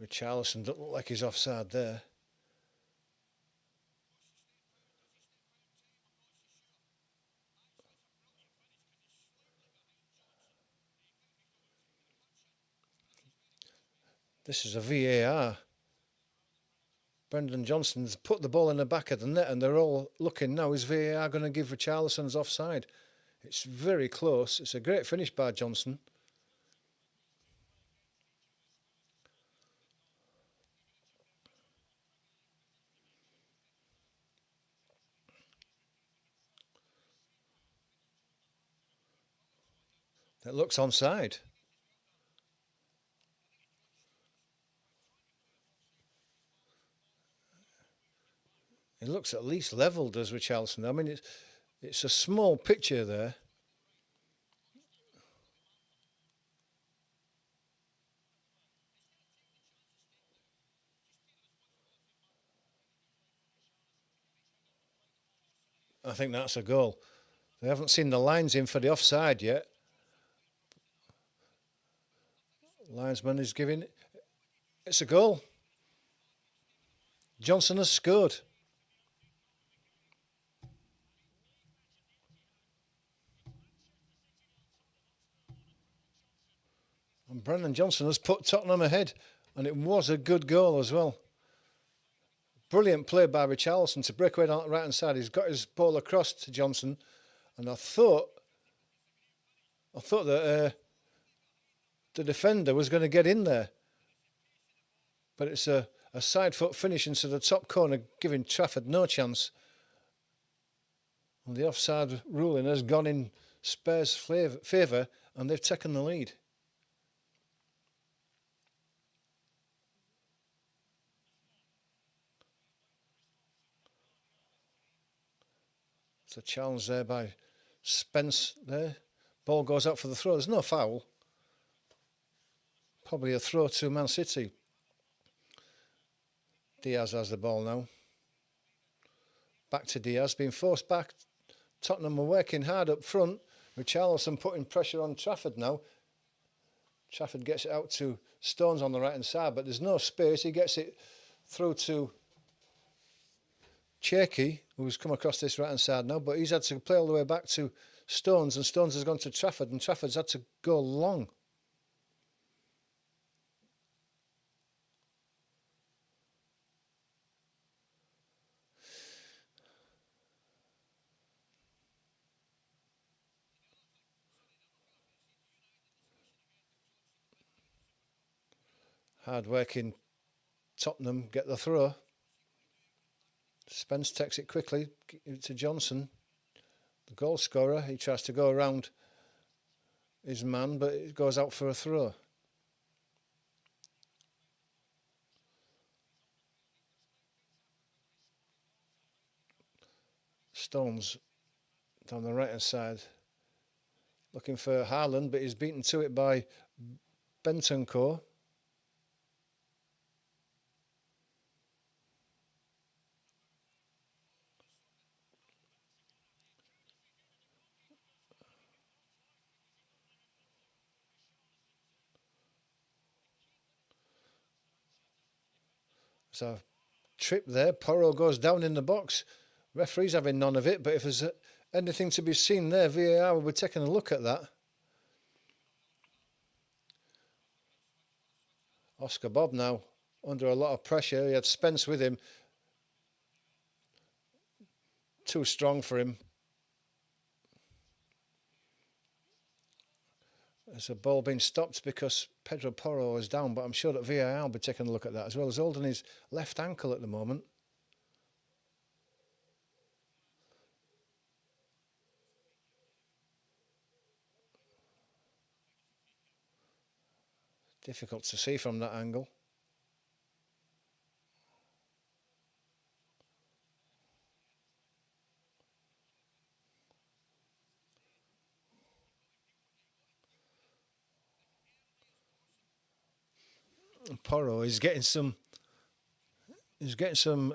Richarlison doesn't look like he's offside there. This is a VAR. Brendan Johnson's put the ball in the back of the net and they're all looking now. Is VAR going to give Richarlison's offside? It's very close. It's a great finish by Johnson. That looks onside. It looks at least level, does Richarlison. I mean, it's a small picture there. I think that's a goal. They haven't seen the lines in for the offside yet. Linesman is giving it. It's a goal. Johnson has scored. And Brendan Johnson has put Tottenham ahead. And it was a good goal as well. Brilliant play by Richarlison to break away down the right hand side. He's got his ball across to Johnson. And I thought that the defender was going to get in there. But it's a side foot finish into the top corner, giving Trafford no chance. And the offside ruling has gone in Spurs' favour and they've taken the lead. It's a challenge there by Spence there. Ball goes out for the throw. There's no foul. Probably a throw to Man City. Diaz has the ball now. Back to Diaz, being forced back. Tottenham are working hard up front. Richarlison putting pressure on Trafford now. Trafford gets it out to Stones on the right hand side, but there's no space. He gets it through to Cherky, who's come across this right hand side now, but he's had to play all the way back to Stones, and Stones has gone to Trafford, and Trafford's had to go long. Hard working Tottenham get the throw. Spence takes it quickly to Johnson, the goal scorer. He tries to go around his man, but it goes out for a throw. Stones down the right hand side, looking for Haaland, but he's beaten to it by Bentancur. So trip there. Porro goes down in the box. Referee's having none of it, but if there's anything to be seen there, VAR will be taking a look at that. Oscar Bob now under a lot of pressure. He had Spence with him. Too strong for him. There's a ball being stopped because Pedro Porro is down, but I'm sure that VAR will be taking a look at that, as well as holding his left ankle at the moment. Difficult to see from that angle. Porro is getting some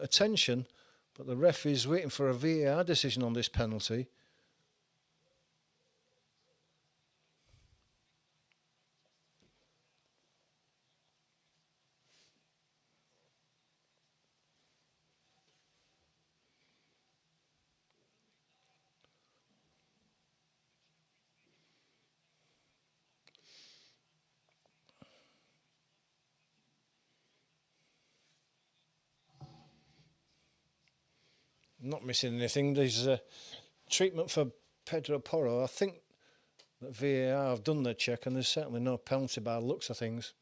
attention, but the ref is waiting for a VAR decision on this penalty. Not missing anything. There's treatment for Pedro Porro. I think that VAR have done their check, and there's certainly no penalty by the looks of things.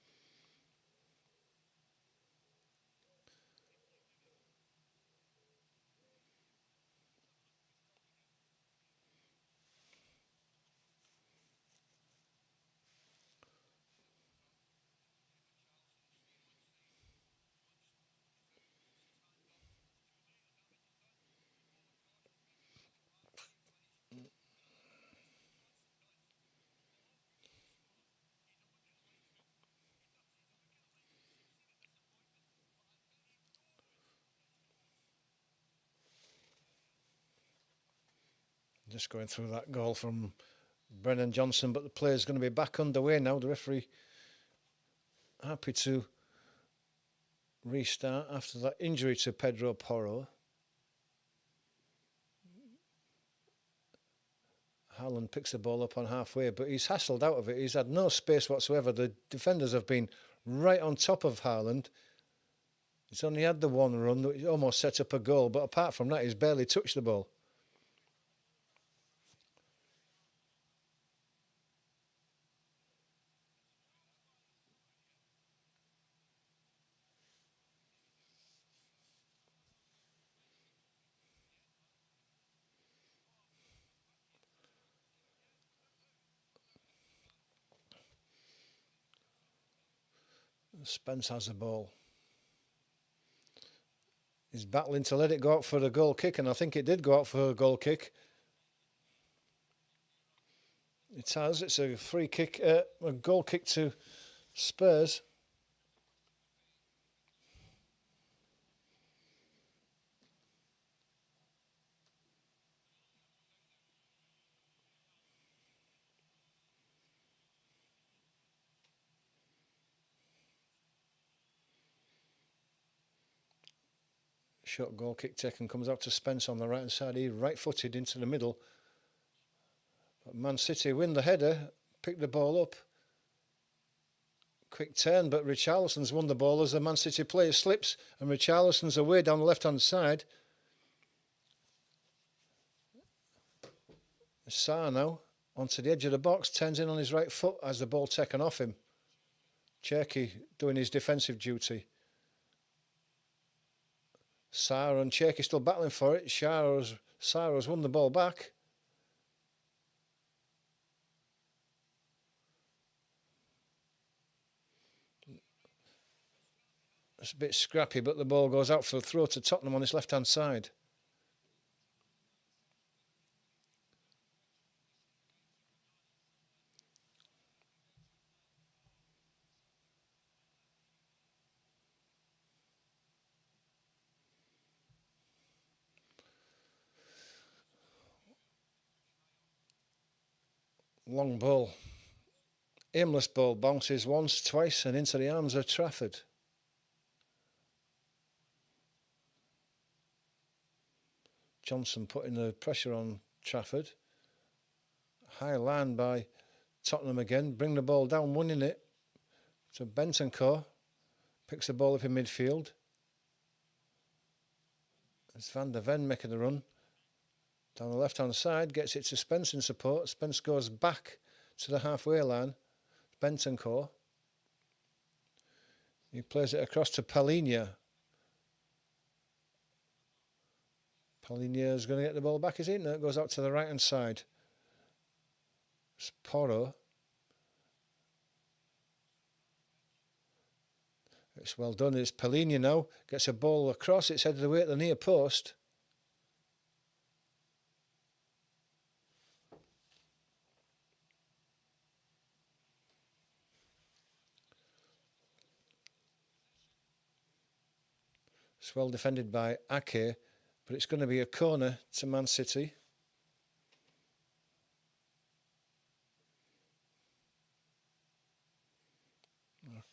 Just going through that goal from Brennan Johnson, but the play's going to be back underway now. The referee happy to restart after that injury to Pedro Porro. Haaland picks the ball up on halfway, but he's hassled out of it. He's had no space whatsoever. The defenders have been right on top of Haaland. He's only had the one run that almost set up a goal, but apart from that, he's barely touched the ball. Spence has the ball. He's battling to let it go out for a goal kick, and I think it did go out for a goal kick. It has. It's a free kick, a goal kick to Spurs. Short goal kick taken, comes out to Spence on the right hand side. He right-footed into the middle. But Man City win the header, pick the ball up. Quick turn, but Richarlison's won the ball as the Man City player slips, and Richarlison's away down the left-hand side. Sarr now onto the edge of the box, turns in on his right foot as the ball taken off him. Cherky doing his defensive duty. Sarr and Cherky still battling for it. Sarr has won the ball back. It's a bit scrappy, but the ball goes out for a throw to Tottenham on his left-hand side. Long ball. Aimless ball, bounces once, twice, and into the arms of Trafford. Johnson putting the pressure on Trafford. High line by Tottenham again. Bring the ball down, winning it. So Bentancur picks the ball up in midfield. It's Van der Ven making the run. Down the left-hand side, gets it to Spence in support. Spence goes back to the halfway line. Bentancur. He plays it across to Palhinha. Palhinha is going to get the ball back, is he? No, it goes out to the right-hand side. It's Porro. It's well done. It's Palhinha now. Gets a ball across. It's headed away at the near post. It's well defended by Ake, but it's going to be a corner to Man City.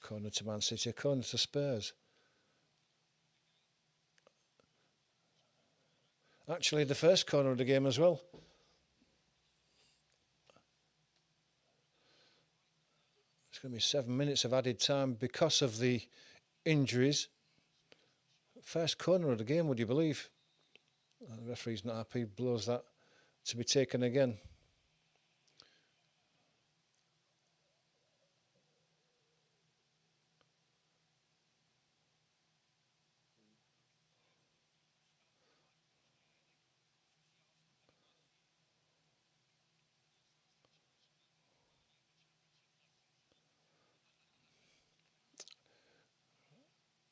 Corner to Man City, a corner to Spurs. Actually, the first corner of the game as well. It's going to be 7 minutes of added time because of the injuries. First corner of the game, would you believe? The referee's not happy, blows that to be taken again.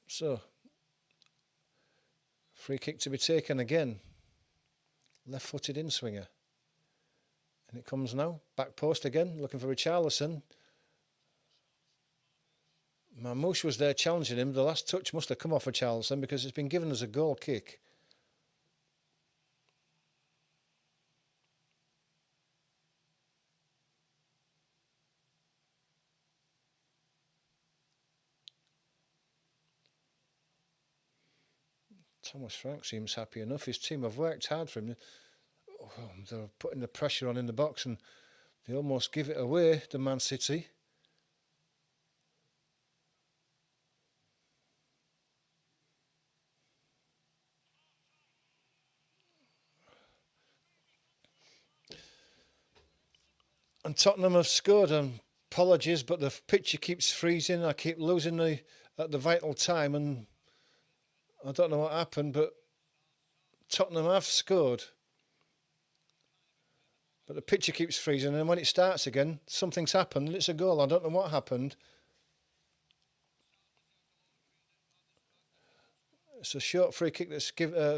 So, free kick to be taken again. Left-footed in-swinger. And it comes now. Back post again, looking for Richarlison. Mamouche was there challenging him. The last touch must have come off Richarlison because it's been given as a goal kick. Thomas Frank seems happy enough. His team have worked hard for him. Oh, they're putting the pressure on in the box and they almost give it away to Man City. And Tottenham have scored. Apologies, but the pitch keeps freezing. I keep losing at the vital time, and I don't know what happened, but Tottenham have scored. But the picture keeps freezing, and when it starts again, something's happened, and it's a goal. I don't know what happened. It's a short free kick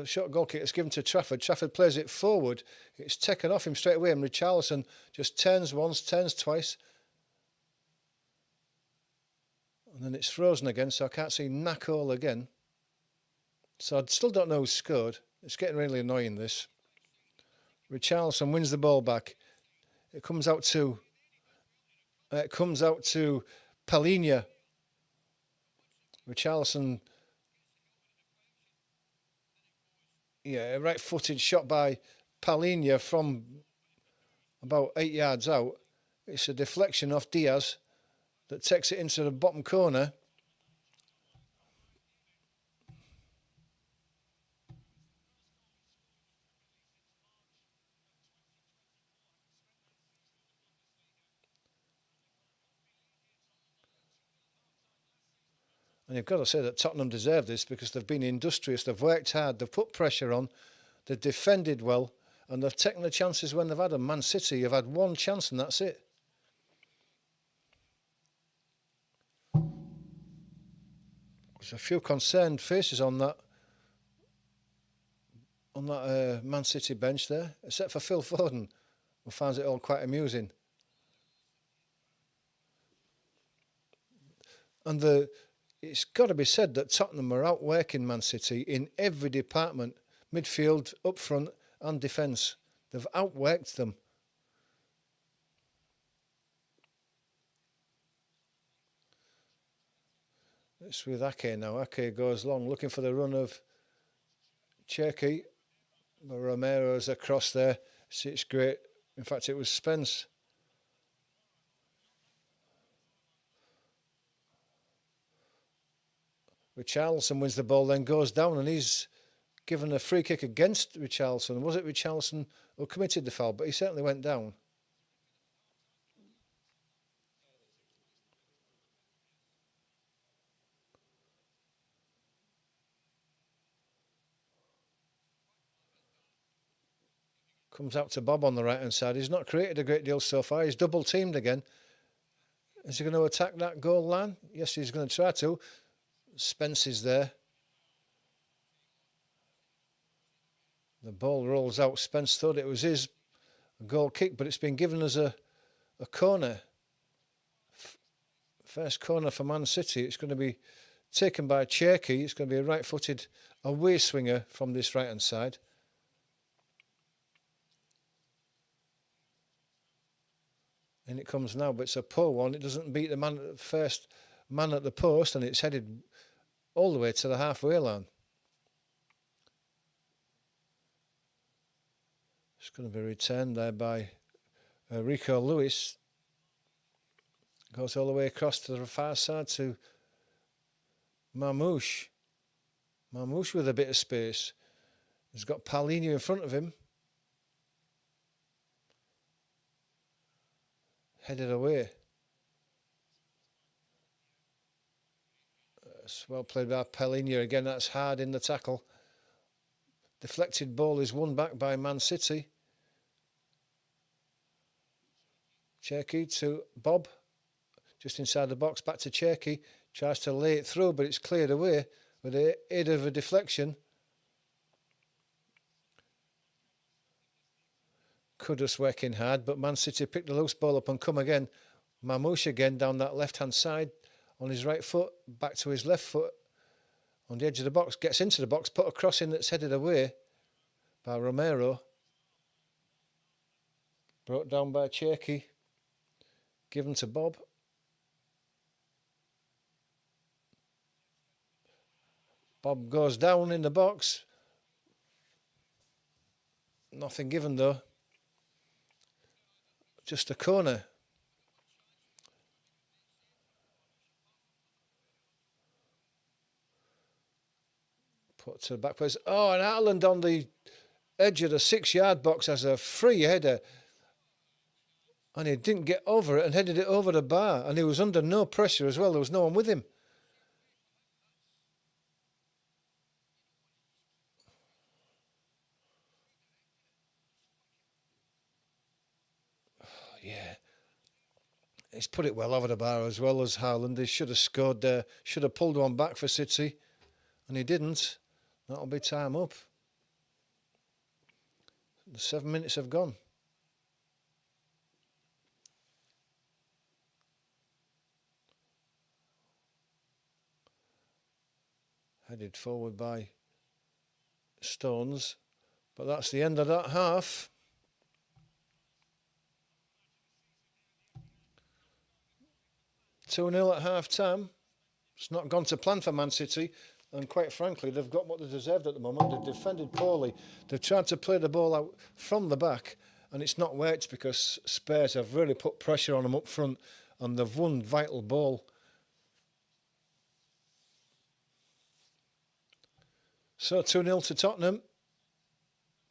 short goal kick that's given to Trafford. Trafford plays it forward. It's taken off him straight away, and Richarlison just turns once, turns twice, and then it's frozen again. So I can't see Nakol again. So I still don't know who scored. It's getting really annoying. This Richarlison wins the ball back. It comes out to Palhinha. Richarlison. Yeah, a right-footed shot by Palhinha from about 8 yards out. It's a deflection off Diaz that takes it into the bottom corner. And you've got to say that Tottenham deserve this because they've been industrious, they've worked hard, they've put pressure on, they've defended well, and they've taken the chances when they've had them. Man City have had one chance and that's it. There's a few concerned faces on that Man City bench there, except for Phil Foden, who finds it all quite amusing. And it's got to be said that Tottenham are outworking Man City in every department, midfield, up front and defence. They've outworked them. It's with Ake now. Ake goes long, looking for the run of Cherky. Romero's across there. See, it's great. In fact, it was Spence. Richarlison wins the ball, then goes down, and he's given a free kick against Richarlison. Was it Richarlison who committed the foul? But he certainly went down. Comes out to Bob on the right-hand side. He's not created a great deal so far. He's double-teamed again. Is he going to attack that goal line? Yes, he's going to try to. Spence is there. The ball rolls out. Spence thought it was his goal kick, but it's been given as a corner. First corner for Man City. It's going to be taken by Cherky. It's going to be a right-footed away swinger from this right-hand side. And it comes now, but it's a poor one. It doesn't beat the first man at the post, and it's headed all the way to the halfway line. It's going to be returned there by Rico Lewis. Goes all the way across to the far side to Marmouche. Marmouche with a bit of space. He's got Palhinha in front of him. Headed away. It's well played by Palhinha again. That's hard in the tackle. Deflected ball is won back by Man City. Cherky to Bob. Just inside the box. Back to Cherky. Tries to lay it through, but it's cleared away with the aid of a deflection. Kudus working hard, but Man City picked the loose ball up and come again. Marmouche again down that left-hand side on his right foot, back to his left foot on the edge of the box, gets into the box, put a cross in that's headed away by Romero. Brought down by Cherky, given to Bob. Bob goes down in the box. Nothing given though. Just a corner. Put to the back post. Oh, and Haaland on the edge of the 6-yard box has a free header. And he didn't get over it and headed it over the bar. And he was under no pressure as well. There was no one with him. Yeah, he's put it well over the bar as well as Haaland. He should have scored there, should have pulled one back for City, and he didn't. That'll be time up. The 7 minutes have gone. Headed forward by Stones. But that's the end of that half. (2-0) at half time. It's not gone to plan for Man City, and quite frankly, they've got what they deserved at the moment. They've defended poorly. They've tried to play the ball out from the back, and it's not worked because Spurs have really put pressure on them up front, and they've won vital ball. So 2-0 to Tottenham.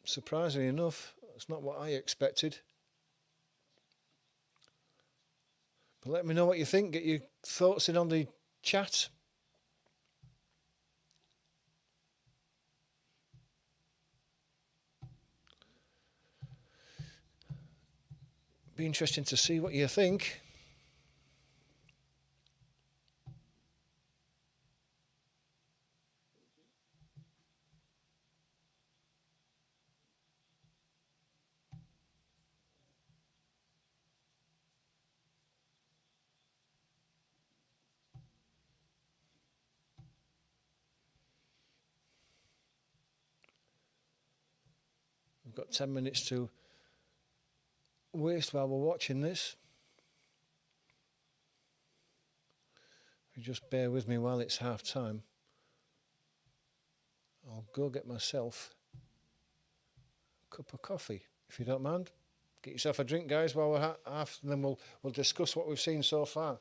Surprisingly enough, that's not what I expected. But let me know what you think. Get your thoughts in on the chat. Be interesting to see what you think. We've got 10 minutes to waste while we're watching this. You just bear with me while it's half time. I'll go get myself a cup of coffee, if you don't mind. Get yourself a drink, guys, while we're half, and then we'll discuss what we've seen so far.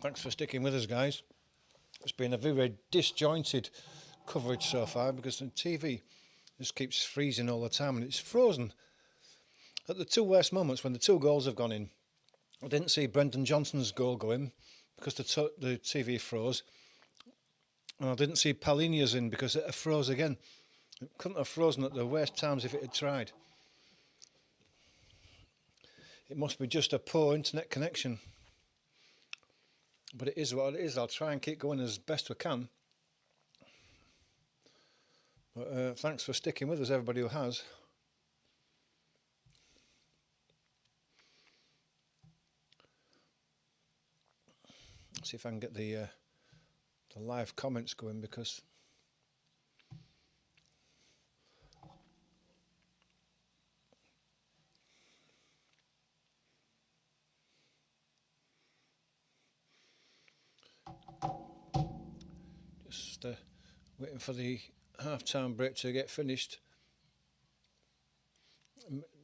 Thanks for sticking with us, guys. It's been a very disjointed coverage so far because the TV just keeps freezing all the time, and it's frozen at the two worst moments when the two goals have gone in. I didn't see Brendan Johnson's goal go in because the TV froze, and I didn't see Palhinha's in because it froze again. It couldn't have frozen at the worst times if it had tried. It must be just a poor internet connection. But it is what it is. I'll try and keep going as best we can. But thanks for sticking with us, everybody who has. See if I can get the live comments going, because just waiting for the half-time break to get finished.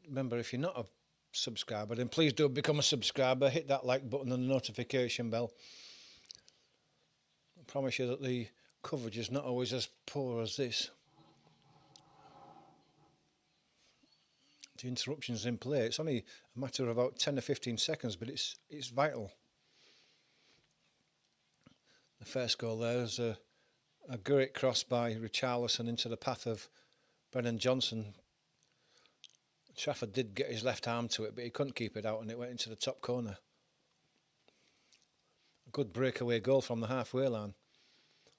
Remember, if you're not a subscriber, then please do become a subscriber. Hit that like button and the notification bell. I promise you that the coverage is not always as poor as this. The interruptions in play, it's only a matter of about 10 or 15 seconds, but it's vital. The first goal there is a great cross by Richarlison into the path of Brennan Johnson. Trafford did get his left arm to it, but he couldn't keep it out, and it went into the top corner. A good breakaway goal from the halfway line.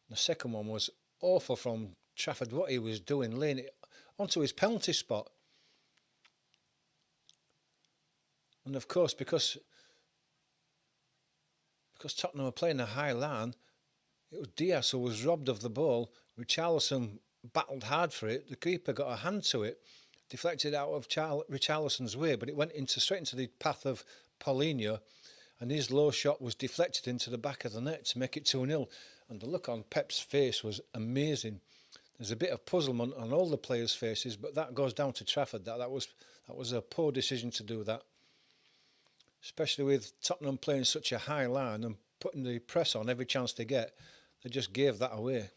The second one was awful from Trafford, what he was doing, laying it onto his penalty spot. And of course, because Tottenham were playing a high line, it was Diaz who was robbed of the ball. Richarlison battled hard for it. The keeper got a hand to it, deflected out of Richarlison's way, but it went straight into the path of Paulinho, and his low shot was deflected into the back of the net to make it 2-0. And the look on Pep's face was amazing. There's a bit of puzzlement on all the players' faces, but that goes down to Trafford. That was a poor decision to do that, especially with Tottenham playing such a high line and putting the press on every chance they get. They just gave that away.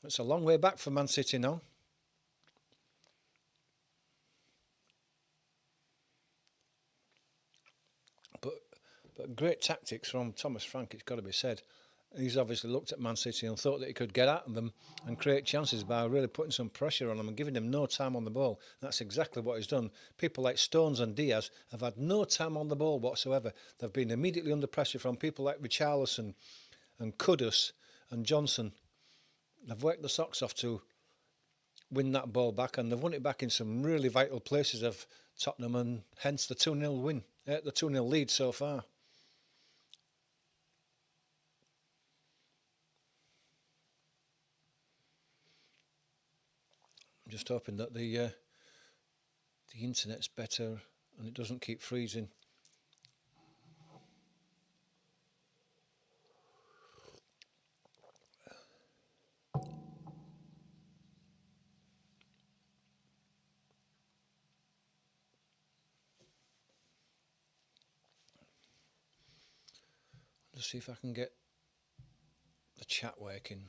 It's a long way back for Man City now. But great tactics from Thomas Frank, it's got to be said. He's obviously looked at Man City and thought that he could get at them and create chances by really putting some pressure on them and giving them no time on the ball. That's exactly what he's done. People like Stones and Diaz have had no time on the ball whatsoever. They've been immediately under pressure from people like Richarlison and Kudus and Johnson. They've worked the socks off to win that ball back, and they've won it back in some really vital places of Tottenham, and hence the 2-0 win, the 2-0 lead so far. I'm just hoping that the internet's better and it doesn't keep freezing. Just see if I can get the chat working.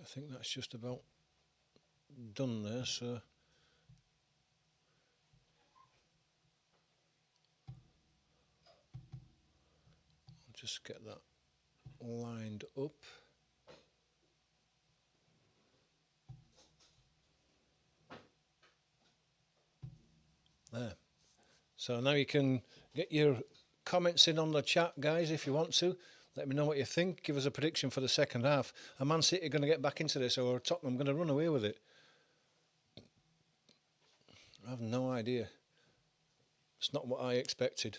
I think that's just about done there, so I'll just get that lined up. There. So now you can get your comments in on the chat, guys, if you want to. Let me know what you think. Give us a prediction for the second half. Are Man City going to get back into this, or are Tottenham going to run away with it? I have no idea. It's not what I expected.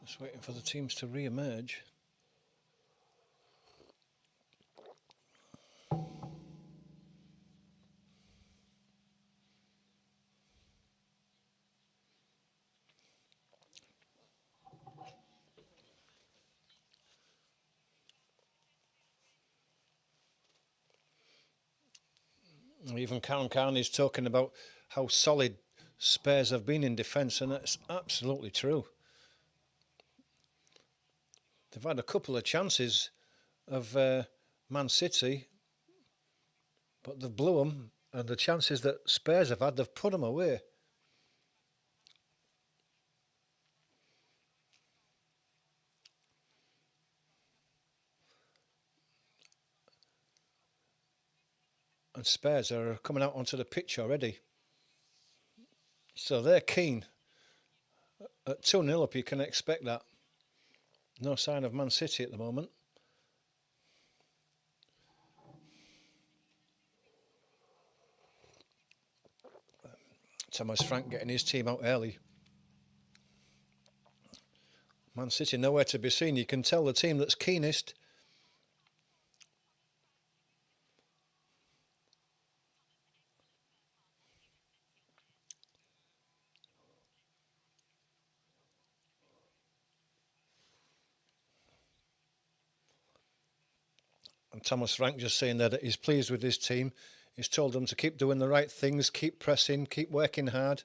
Just waiting for the teams to re-emerge. Even Khan is talking about how solid Spurs have been in defence, and that's absolutely true. They've had a couple of chances of Man City, but they've blew them, and the chances that Spurs have had, they've put them away. And Spurs are coming out onto the pitch already. So they're keen. At 2-0 up, you can expect that. No sign of Man City at the moment. Thomas Frank getting his team out early. Man City nowhere to be seen. You can tell the team that's keenest. And Thomas Frank just saying there that he's pleased with his team. He's told them to keep doing the right things, keep pressing, keep working hard.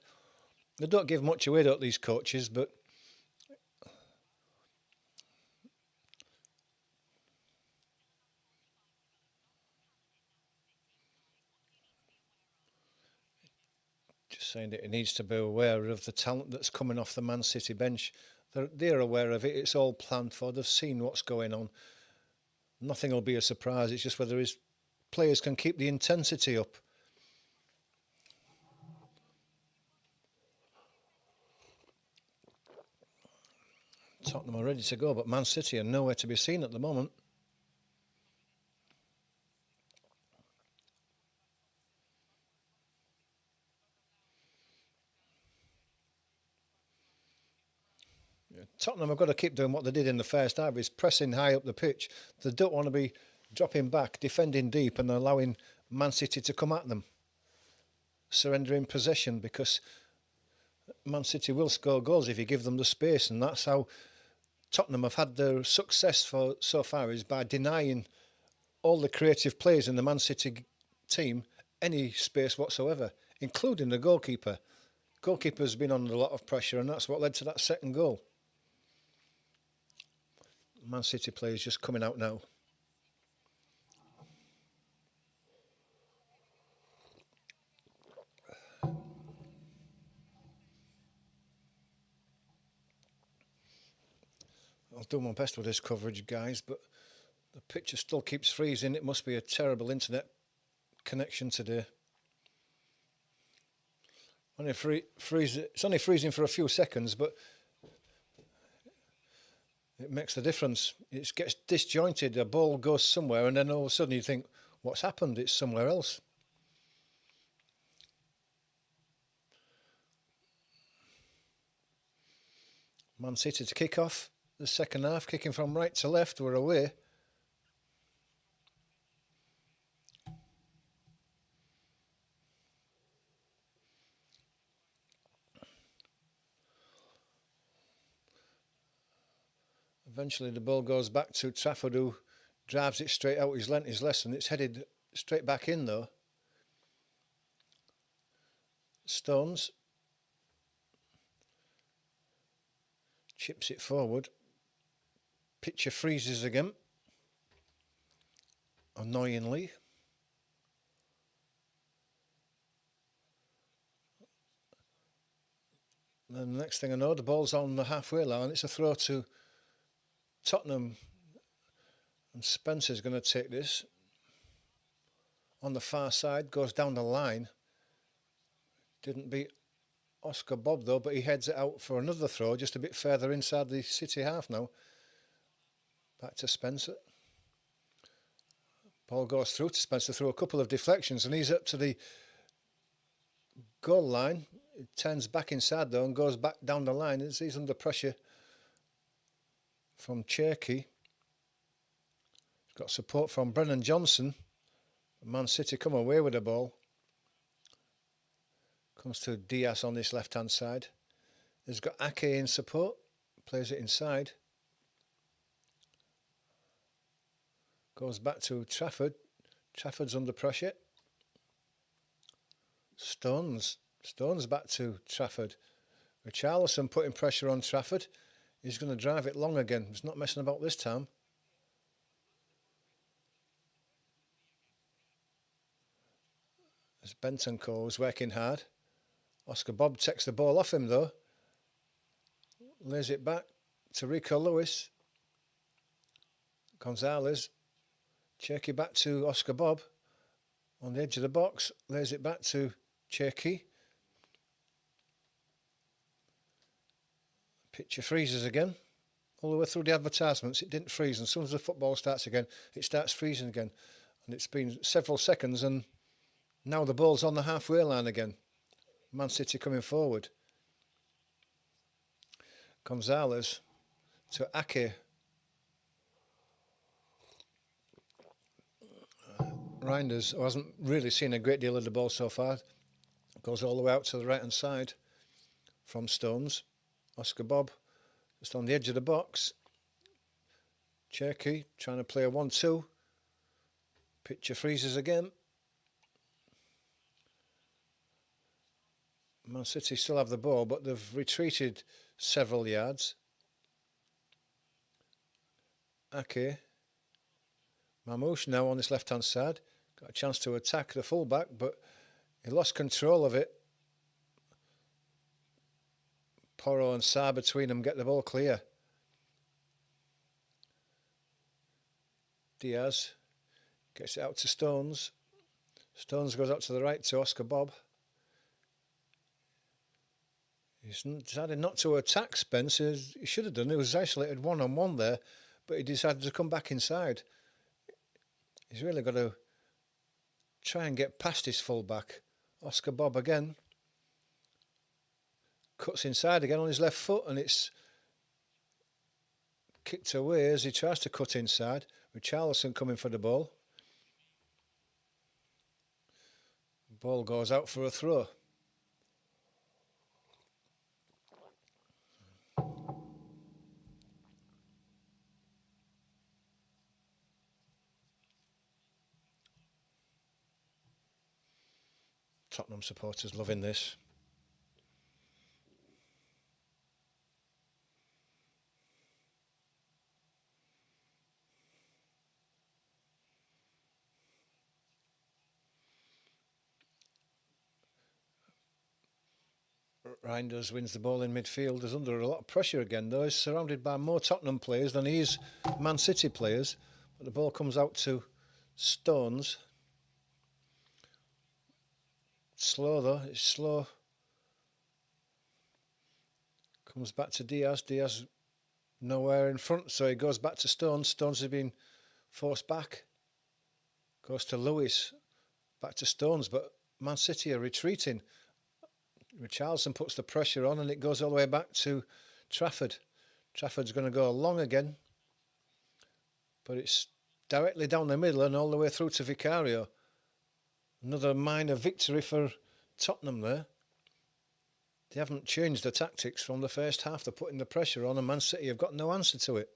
They don't give much away, don't these coaches, but just saying that he needs to be aware of the talent that's coming off the Man City bench. They're aware of it. It's all planned for. They've seen what's going on. Nothing will be a surprise. It's just whether his players can keep the intensity up. Tottenham are ready to go, but Man City are nowhere to be seen at the moment. Tottenham have got to keep doing what they did in the first half, is pressing high up the pitch. They don't want to be dropping back, defending deep and allowing Man City to come at them, surrendering possession, because Man City will score goals if you give them the space, and that's how Tottenham have had their success so far, is by denying all the creative players in the Man City team any space whatsoever, including the goalkeeper. Goalkeeper's been under a lot of pressure, and that's what led to that second goal. Man City players just coming out now. I'll do my best with this coverage, guys, but the picture still keeps freezing. It must be a terrible internet connection today. It's only freezing for a few seconds, but it makes the difference. It gets disjointed. A ball goes somewhere, and then all of a sudden you think, what's happened? It's somewhere else. Man City to kick off the second half, kicking from right to left. We're away. Eventually the ball goes back to Trafford, who drives it straight out. He's learnt his lesson. It's headed straight back in though. Stones chips it forward. Picture freezes again, annoyingly. And the next thing I know, the ball's on the halfway line. It's a throw to Tottenham, and Spencer's going to take this on the far side, goes down the line. Didn't beat Oscar Bob though, but he heads it out for another throw just a bit further inside the City half now. Back to Spencer. Ball goes through to Spencer through a couple of deflections, and he's up to the goal line. It turns back inside though and goes back down the line as he's under pressure from Cherky. He's got support from Brennan Johnson. Man City come away with the ball. Comes to Diaz on this left hand side. He's got Ake in support. Plays it inside. Goes back to Trafford. Trafford's under pressure. Stones back to Trafford. Richarlison putting pressure on Trafford. He's going to drive it long again. He's not messing about this time. As Bentancur was working hard. Oscar Bob takes the ball off him though. Lays it back to Rico Lewis. Gonzalez. Cherky back to Oscar Bob. On the edge of the box. Lays it back to Cherky. Picture freezes again. All the way through the advertisements it didn't freeze, and as soon as the football starts again it starts freezing again. And it's been several seconds, and now the ball's on the halfway line again. Man City coming forward. Gonzalez to Ake. Reinders, who hasn't really seen a great deal of the ball so far, goes all the way out to the right hand side from Stones. Oscar Bob just on the edge of the box. Cherky trying to play a 1-2. Picture freezes again. Man City still have the ball, but they've retreated several yards. Ake. Mamouche now on this left hand side. Got a chance to attack the fullback, but he lost control of it. Porro and Sarr between them get the ball clear. Diaz gets it out to Stones. Stones goes out to the right to Oscar Bob. He's decided not to attack Spence. He should have done. He was isolated one-on-one there, but he decided to come back inside. He's really got to try and get past his fullback. Oscar Bob again. Cuts inside again on his left foot, and it's kicked away as he tries to cut inside. Richarlison coming for the ball. Ball goes out for a throw. Tottenham supporters loving this. Reinders wins the ball in midfield. Is under a lot of pressure again, though. He's surrounded by more Tottenham players than he is Man City players. But the ball comes out to Stones. Slow, though. It's slow. Comes back to Diaz. Diaz nowhere in front, so he goes back to Stones. Stones has been forced back. Goes to Lewis. Back to Stones, but Man City are retreating. Richarlison puts the pressure on and it goes all the way back to Trafford. Trafford's going to go long again, but it's directly down the middle and all the way through to Vicario. Another minor victory for Tottenham there. They haven't changed the tactics from the first half. They're putting the pressure on and Man City have got no answer to it.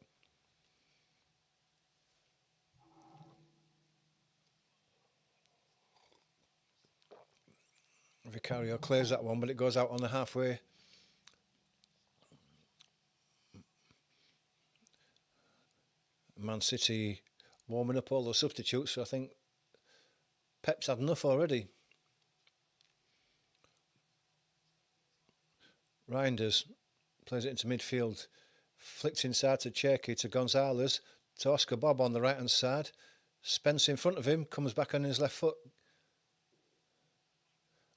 Vicario clears that one, but it goes out on the halfway. Man City warming up all the substitutes, so I think Pep's had enough already. Reinders plays it into midfield, flicked inside to Cherki, to Gonzalez, to Oscar Bob on the right hand side. Spence in front of him, comes back on his left foot.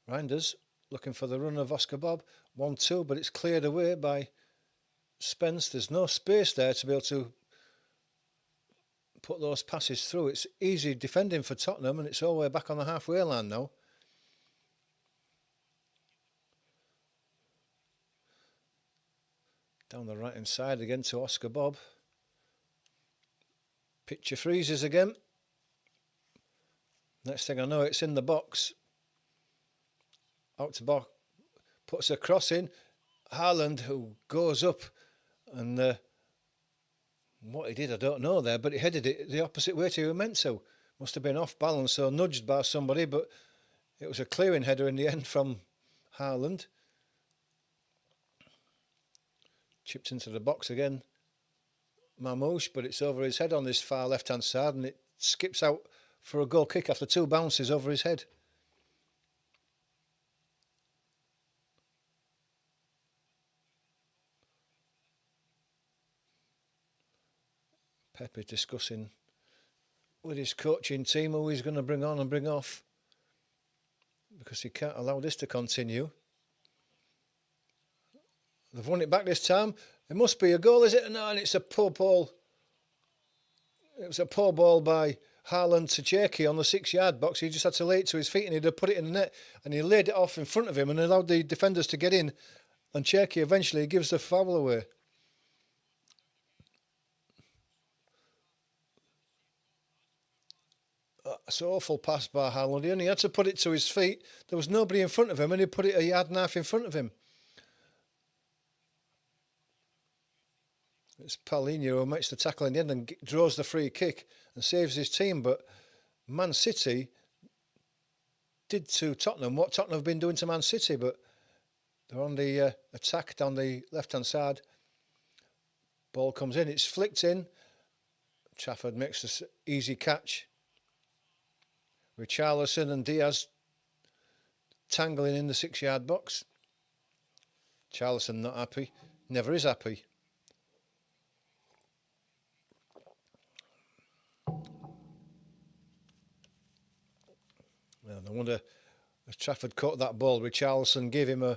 Reinders looking for the run of Oscar Bob. 1-2, but it's cleared away by Spence. There's no space there to be able to put those passes through. It's easy defending for Tottenham and it's all the way back on the halfway line now. Down the right hand side again to Oscar Bob. Picture freezes again. Next thing I know, it's in the box. Out to box, puts a cross in. Haaland, who goes up, and what he did I don't know there, but he headed it the opposite way to he was meant to. Must have been off balance or nudged by somebody, but it was a clearing header in the end from Haaland. Chipped into the box again, Mamouche, but it's over his head on this far left hand side and it skips out for a goal kick after 2 bounces over his head. Pep is discussing with his coaching team who he's going to bring on and bring off, because he can't allow this to continue. They've won it back this time. It must be a goal, is it? No, and it's a poor ball. It was a poor ball by Haaland to Cherki on the 6-yard box. He just had to lay it to his feet and he'd have put it in the net. And he laid it off in front of him and allowed the defenders to get in. And Cherki eventually gives the foul away. It's an awful pass by Haaland. He only had to put it to his feet. There was nobody in front of him and he put it a yard and a half in front of him. It's Paulinho who makes the tackle in the end and draws the free kick and saves his team. But Man City did to Tottenham what Tottenham have been doing to Man City, but they're on the attack down the left-hand side. Ball comes in, it's flicked in. Trafford makes this easy catch. Richarlison and Diaz tangling in the 6-yard box. Richarlison not happy, never is happy. Well, I wonder if Trafford caught that ball. Richarlison gave him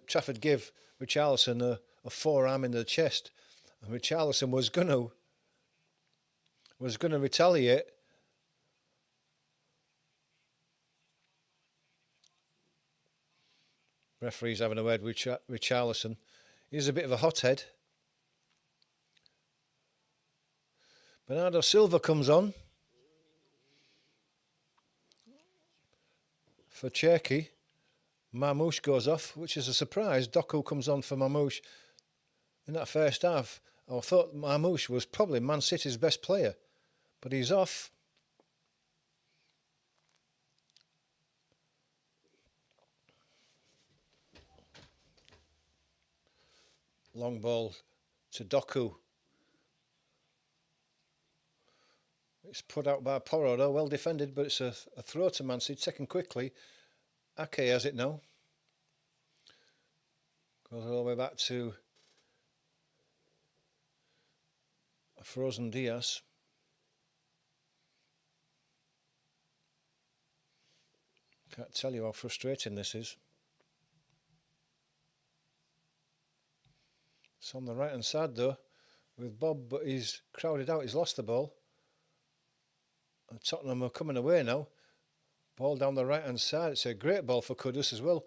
Trafford gave Richarlison a forearm in the chest, and Richarlison was gonna retaliate. Referee's having a word with Richarlison. He's a bit of a hothead. Bernardo Silva comes on for Cherki. Mamouche goes off, which is a surprise. Doku comes on for Mamouche. In that first half, I thought Mamouche was probably Man City's best player, but he's off. Long ball to Doku. It's put out by Porro, well defended, but it's a throw to Man City, taken quickly. Ake has it now. Goes all the way back to a frozen Diaz. Can't tell you how frustrating this is. It's on the right hand side though with Bob, but he's crowded out, he's lost the ball. And Tottenham are coming away now. Ball down the right hand side. It's a great ball for Kudus as well.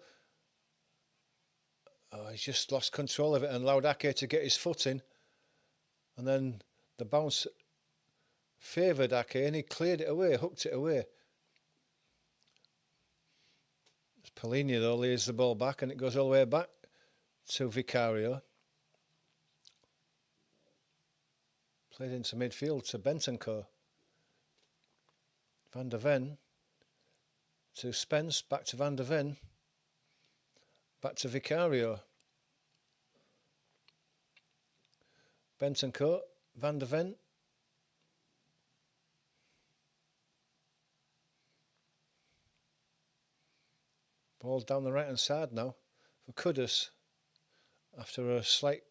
Oh, he's just lost control of it and allowed Ake to get his foot in. And then the bounce favoured Ake and he cleared it away, hooked it away. Polini though lays the ball back and it goes all the way back to Vicario. Played into midfield to Bentancur. Van der Ven to Spence, back to Van der Ven, back to Vicario. Bentancur, Van der Ven. Ball down the right hand side now for Kudus. After a slight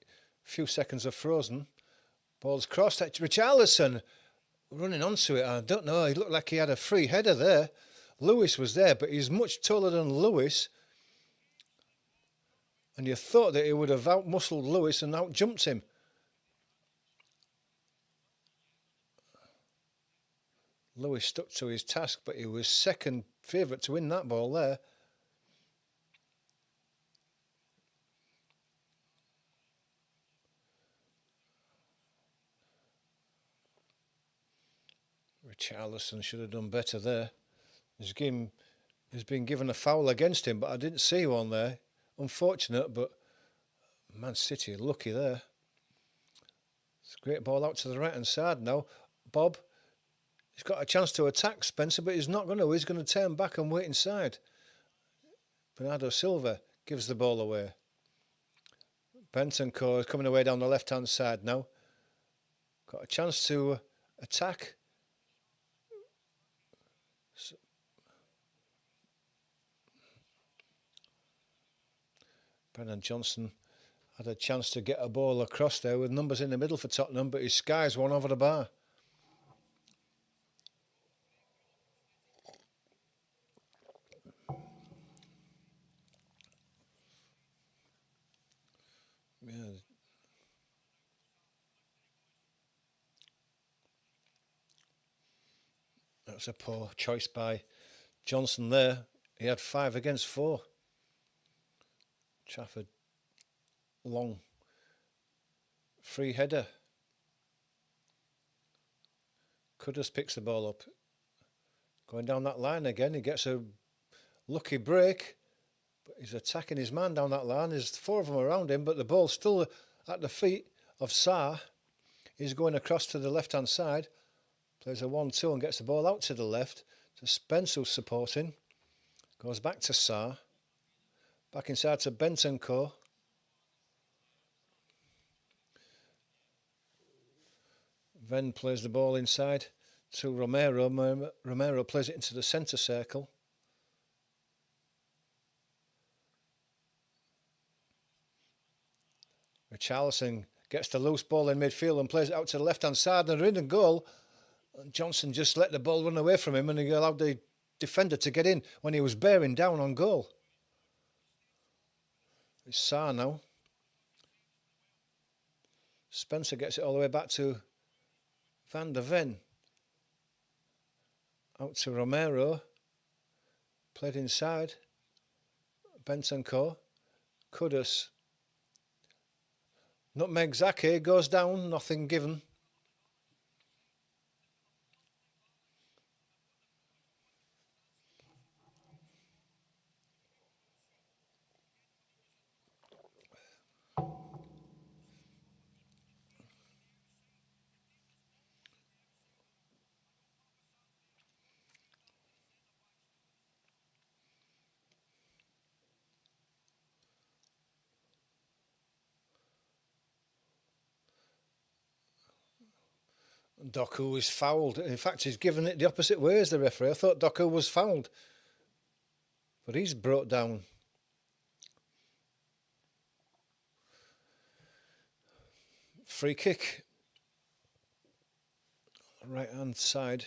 few seconds of frozen. Ball's crossed at Richarlison. Running onto it, I don't know, he looked like he had a free header there. Lewis was there, but he's much taller than Lewis. And you thought that he would have out-muscled Lewis and out-jumped him. Lewis stuck to his task, but he was second favourite to win that ball there. Richarlison should have done better there. He's been given a foul against him, but I didn't see one there. Unfortunate, but Man City lucky there. It's a great ball out to the right hand side now. Bob, he's got a chance to attack Spencer, but he's not going to. He's going to turn back and wait inside. Bernardo Silva gives the ball away. Bentancur is coming away down the left hand side now. Got a chance to attack. Brennan Johnson had a chance to get a ball across there with numbers in the middle for Tottenham, but he skies one over the bar. Yeah. That's a poor choice by Johnson there. He had 5 against 4. Trafford, long, free header. Kudus picks the ball up. Going down that line again, he gets a lucky break, but he's attacking his man down that line. There's 4 of them around him, but the ball's still at the feet of Sarr. He's going across to the left-hand side, plays a 1-2 and gets the ball out to the left. To Spence, who's supporting. Goes back to Sarr. Back inside to Bentancur. Ven plays the ball inside to Romero. Romero plays it into the centre circle. Richarlison gets the loose ball in midfield and plays it out to the left-hand side. And they're in the goal. And Johnson just let the ball run away from him and he allowed the defender to get in when he was bearing down on goal. It's Sarr now. Spencer gets it all the way back to Van der Ven. Out to Romero. Played inside. Bentancur. Kudus. Nutmeg Ake goes down, nothing given. Doku is fouled. In fact, he's given it the opposite way as the referee. I thought Doku was fouled, but he's brought down. Free kick. Right hand side,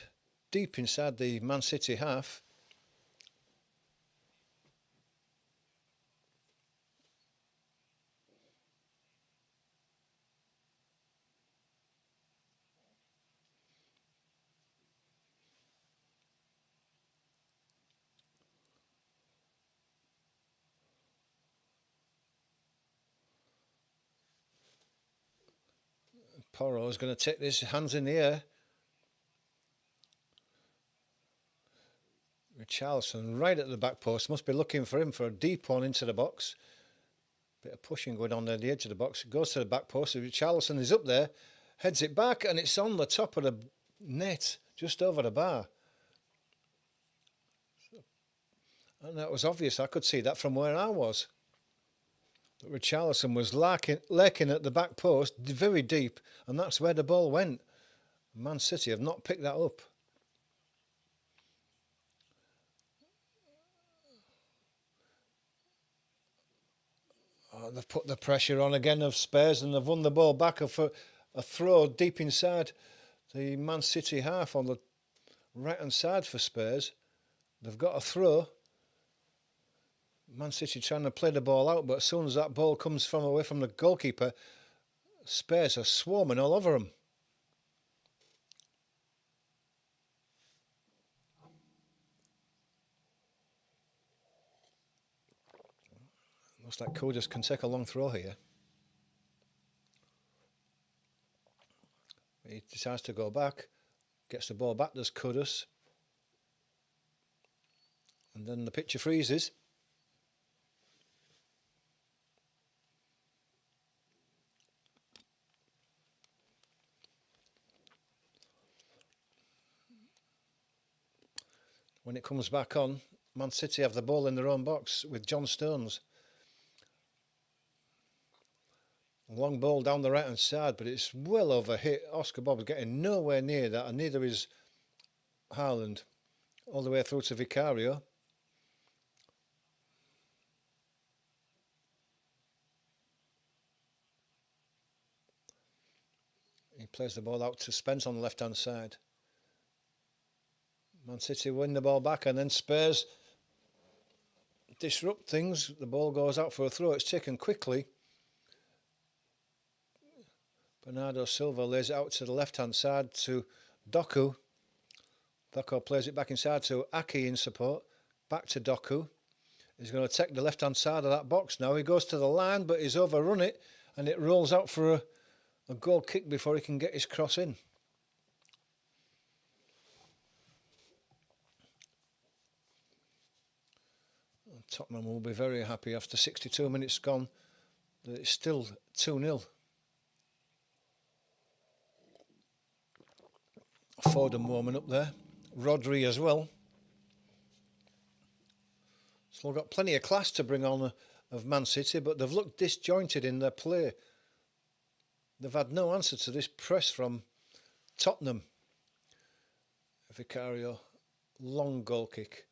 deep inside the Man City half. Porro is going to take this, hands in the air. Richarlison right at the back post, must be looking for him for a deep one into the box. Bit of pushing going on at the edge of the box. It goes to the back post. Richarlison is up there, heads it back, and it's on the top of the net, just over the bar. And that was obvious. I could see that from where I was. But Richarlison was lurking at the back post, very deep, and that's where the ball went. Man City have not picked that up. Oh, they've put the pressure on again of Spurs, and they've won the ball back for a throw deep inside the Man City half on the right-hand side for Spurs. They've got a throw. Man City trying to play the ball out, but as soon as that ball comes from away from the goalkeeper, Spurs are swarming all over them. Looks like Kudus can take a long throw here. He decides to go back, gets the ball back, there's Kudus. And then the picture freezes. When it comes back on, Man City have the ball in their own box with John Stones. A long ball down the right hand side, but it's well overhit. Oscar Bob is getting nowhere near that, and neither is Haaland. All the way through to Vicario. He plays the ball out to Spence on the left hand side. Man City win the ball back, and then Spurs disrupt things. The ball goes out for a throw. It's taken quickly. Bernardo Silva lays it out to the left-hand side to Doku. Doku plays it back inside to Aki in support. Back to Doku. He's going to take the left-hand side of that box now. He goes to the line, but he's overrun it, and it rolls out for a goal kick before he can get his cross in. Tottenham will be very happy after 62 minutes gone that it's still 2-0. Foden warming up there. Rodri as well. So they've got plenty of class to bring on of Man City, but they've looked disjointed in their play. They've had no answer to this press from Tottenham. Vicario, long goal kick.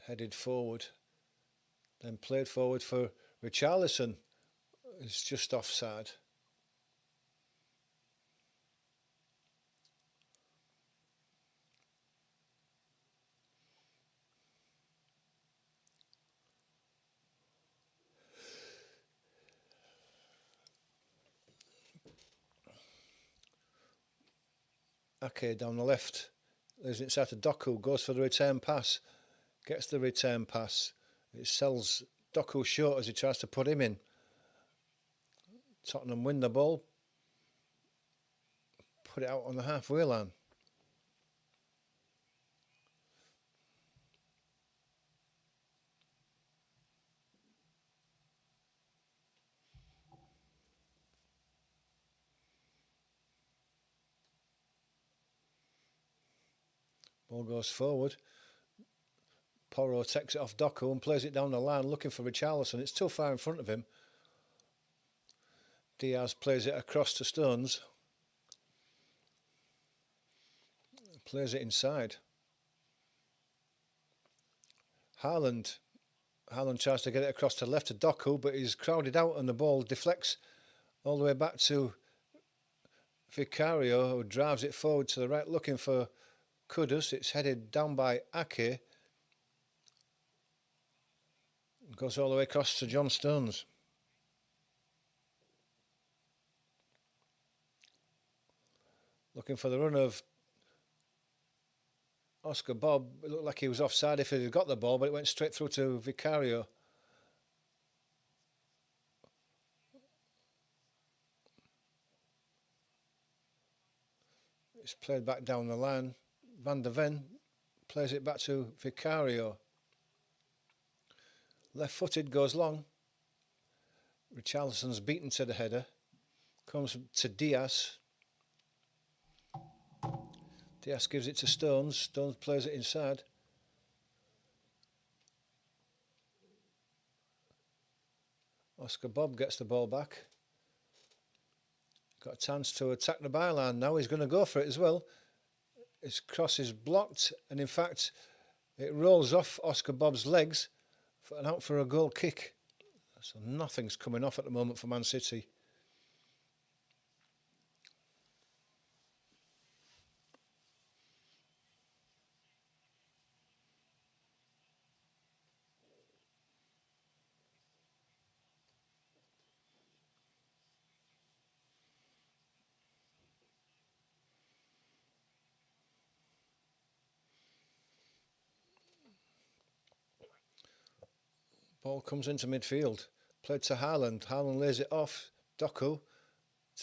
Headed forward, then played forward for Richarlison. It's just offside. Ake down the left, lays it inside to Doku, goes for the return pass. Gets the return pass. It sells Doku short as he tries to put him in. Tottenham win the ball. Put it out on the halfway line. Ball goes forward. Porro takes it off Doku and plays it down the line looking for Richarlison. It's too far in front of him. Diaz plays it across to Stones. Plays it inside. Haaland tries to get it across to the left to Doku, but he's crowded out and the ball deflects all the way back to Vicario, who drives it forward to the right looking for Kudus. It's headed down by Ake. Goes all the way across to John Stones. Looking for the run of Oscar Bob. It looked like he was offside if he had got the ball, but it went straight through to Vicario. It's played back down the line. Van der Ven plays it back to Vicario. Left-footed, goes long. Richarlison's beaten to the header. Comes to Diaz. Diaz gives it to Stones. Stones plays it inside. Oscar Bob gets the ball back. Got a chance to attack the byline now. He's going to go for it as well. His cross is blocked, and in fact, it rolls off Oscar Bob's legs and out for a goal kick. So nothing's coming off at the moment for Man City. Ball comes into midfield. Played to Haaland. Haaland lays it off. Doku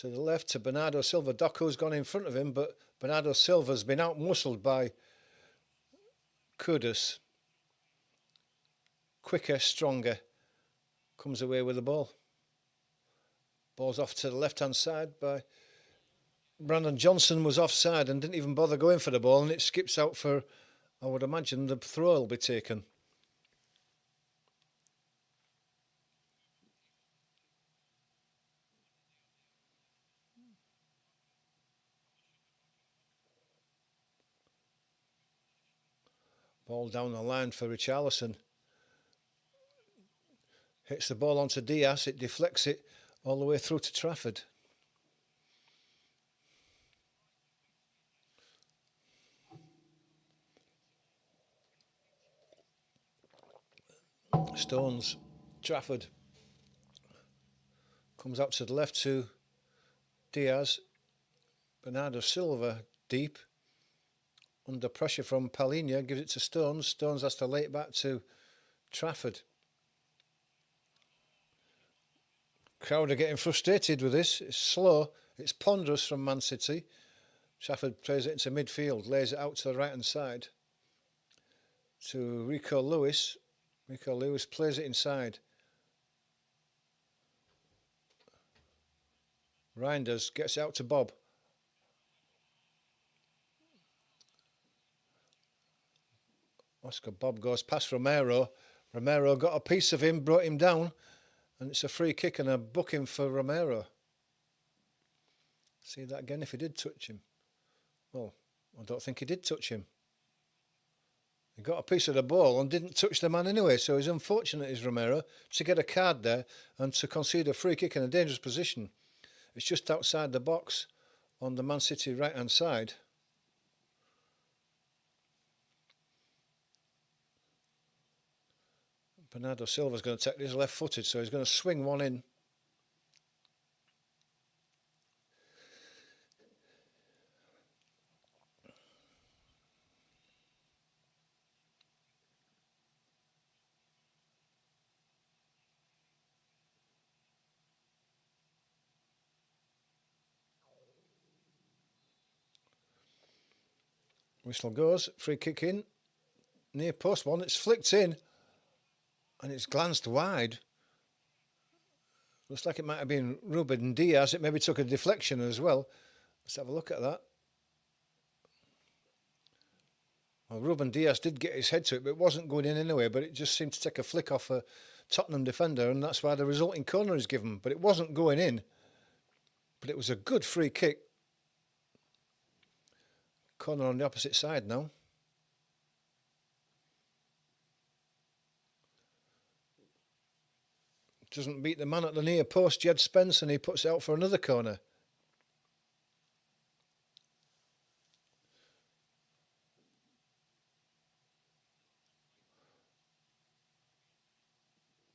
to the left to Bernardo Silva. Doku's gone in front of him, but Bernardo Silva's been out-muscled by Kudus. Quicker, stronger. Comes away with the ball. Ball's off to the left-hand side by Brandon Johnson. Was offside and didn't even bother going for the ball, and it skips out for, I would imagine, the throw will be taken. Ball down the line for Richarlison. Hits the ball onto Diaz. It deflects it all the way through to Trafford. Stones. Trafford. Comes out to the left to Diaz. Bernardo Silva deep. Under pressure from Palhinha, gives it to Stones. Stones has to lay it back to Trafford. Crowd are getting frustrated with this. It's slow. It's ponderous from Man City. Trafford plays it into midfield, lays it out to the right-hand side to Rico Lewis. Rico Lewis plays it inside. Reinders gets it out to Bob. Oscar Bob goes past Romero. Romero got a piece of him, brought him down, and it's a free kick and a booking for Romero. See that again if he did touch him. Well, I don't think he did touch him. He got a piece of the ball and didn't touch the man anyway, so he's unfortunate, is Romero, to get a card there and to concede a free kick in a dangerous position. It's just outside the box on the Man City right-hand side. Bernardo Silva's going to take this left-footed, so he's going to swing one in. Whistle goes, free kick in, near post one, it's flicked in. And it's glanced wide. Looks like it might have been Ruben Diaz. It maybe took a deflection as well. Let's have a look at that. Well, Ruben Diaz did get his head to it, but it wasn't going in anyway. But it just seemed to take a flick off a Tottenham defender, and that's why the resulting corner is given. But it wasn't going in. But it was a good free kick. Corner on the opposite side now. Doesn't beat the man at the near post, Jed Spence, and he puts it out for another corner.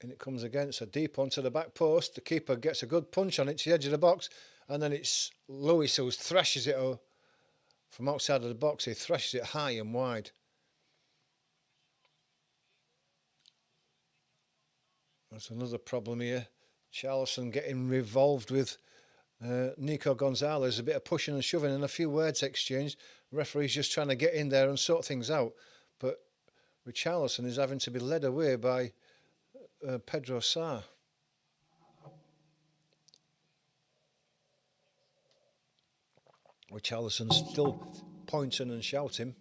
And it comes again. It's a deep onto the back post. The keeper gets a good punch on it to the edge of the box, and then it's Lewis who thrashes it from outside of the box. He thrashes it high and wide. That's another problem here. Charlison getting involved with Nico Gonzalez. A bit of pushing and shoving and a few words exchanged. The referee's just trying to get in there and sort things out. But Richarlison is having to be led away by Pedro Sarr. Richarlison's still pointing and shouting.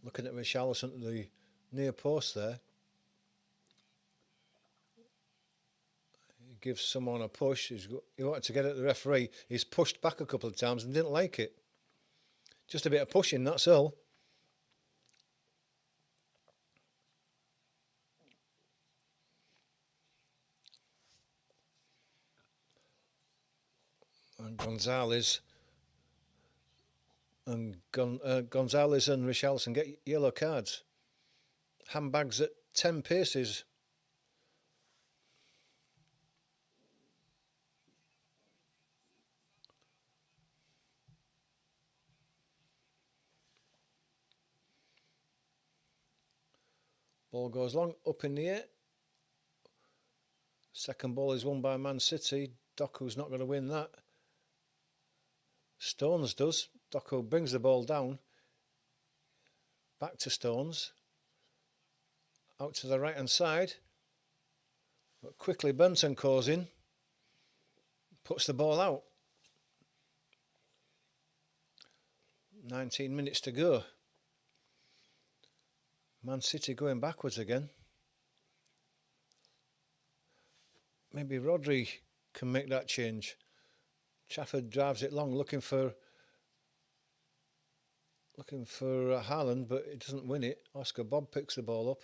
Looking at Richarlison at the near post there. He gives someone a push. He wanted to get at the referee. He's pushed back a couple of times and didn't like it. Just a bit of pushing, that's all. And Gonzalez and Richarlison get yellow cards. Handbags at 10 paces. Ball goes long, up in the air. Second ball is won by Man City. Doku's not going to win that. Stones does. Doku brings the ball down. Back to Stones. Out to the right hand side. But quickly Benton calls in. Puts the ball out. 19 minutes to go. Man City going backwards again. Maybe Rodri can make that change. Trafford drives it long, looking for Haaland, but it doesn't win it. Oscar Bob picks the ball up.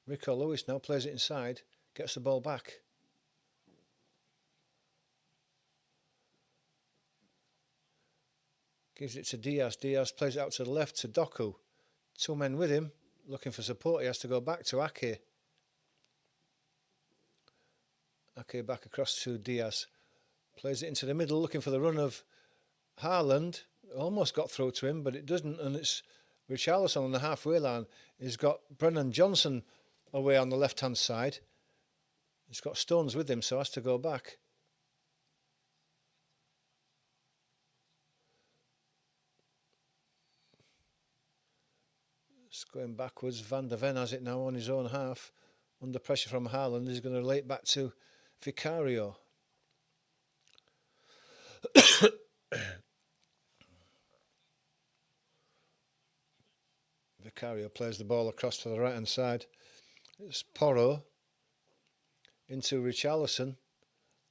Rico Lewis now plays it inside, gets the ball back. Gives it to Diaz. Diaz plays it out to the left to Doku. Two men with him, looking for support. He has to go back to Ake. Ake back across to Diaz. Plays it into the middle, looking for the run of Haaland. Almost got through to him, but it doesn't. And it's Richarlison on the halfway line. He's got Brennan Johnson away on the left-hand side. He's got Stones with him, so has to go back. It's going backwards. Van der Ven has it now on his own half. Under pressure from Haaland. He's going to relate back to Vicario. Vicario plays the ball across to the right hand side. It's Porro into Richarlison.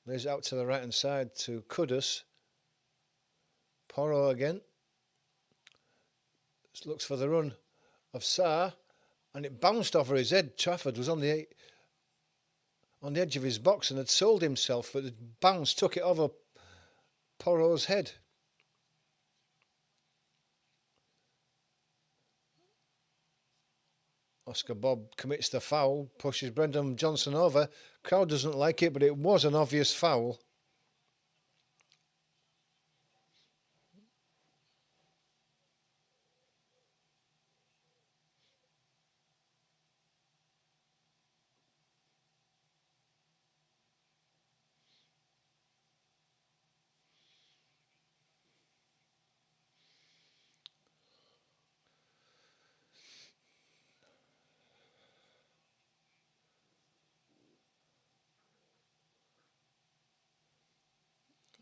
Lays it out to the right hand side to Kudus. Porro again. Looks for the run of Sarr, and it bounced over his head. Trafford was on the edge of his box and had sold himself, but the bounce took it over Porro's head. Oscar Bob commits the foul, pushes Brendan Johnson over. Crowd doesn't like it, but it was an obvious foul.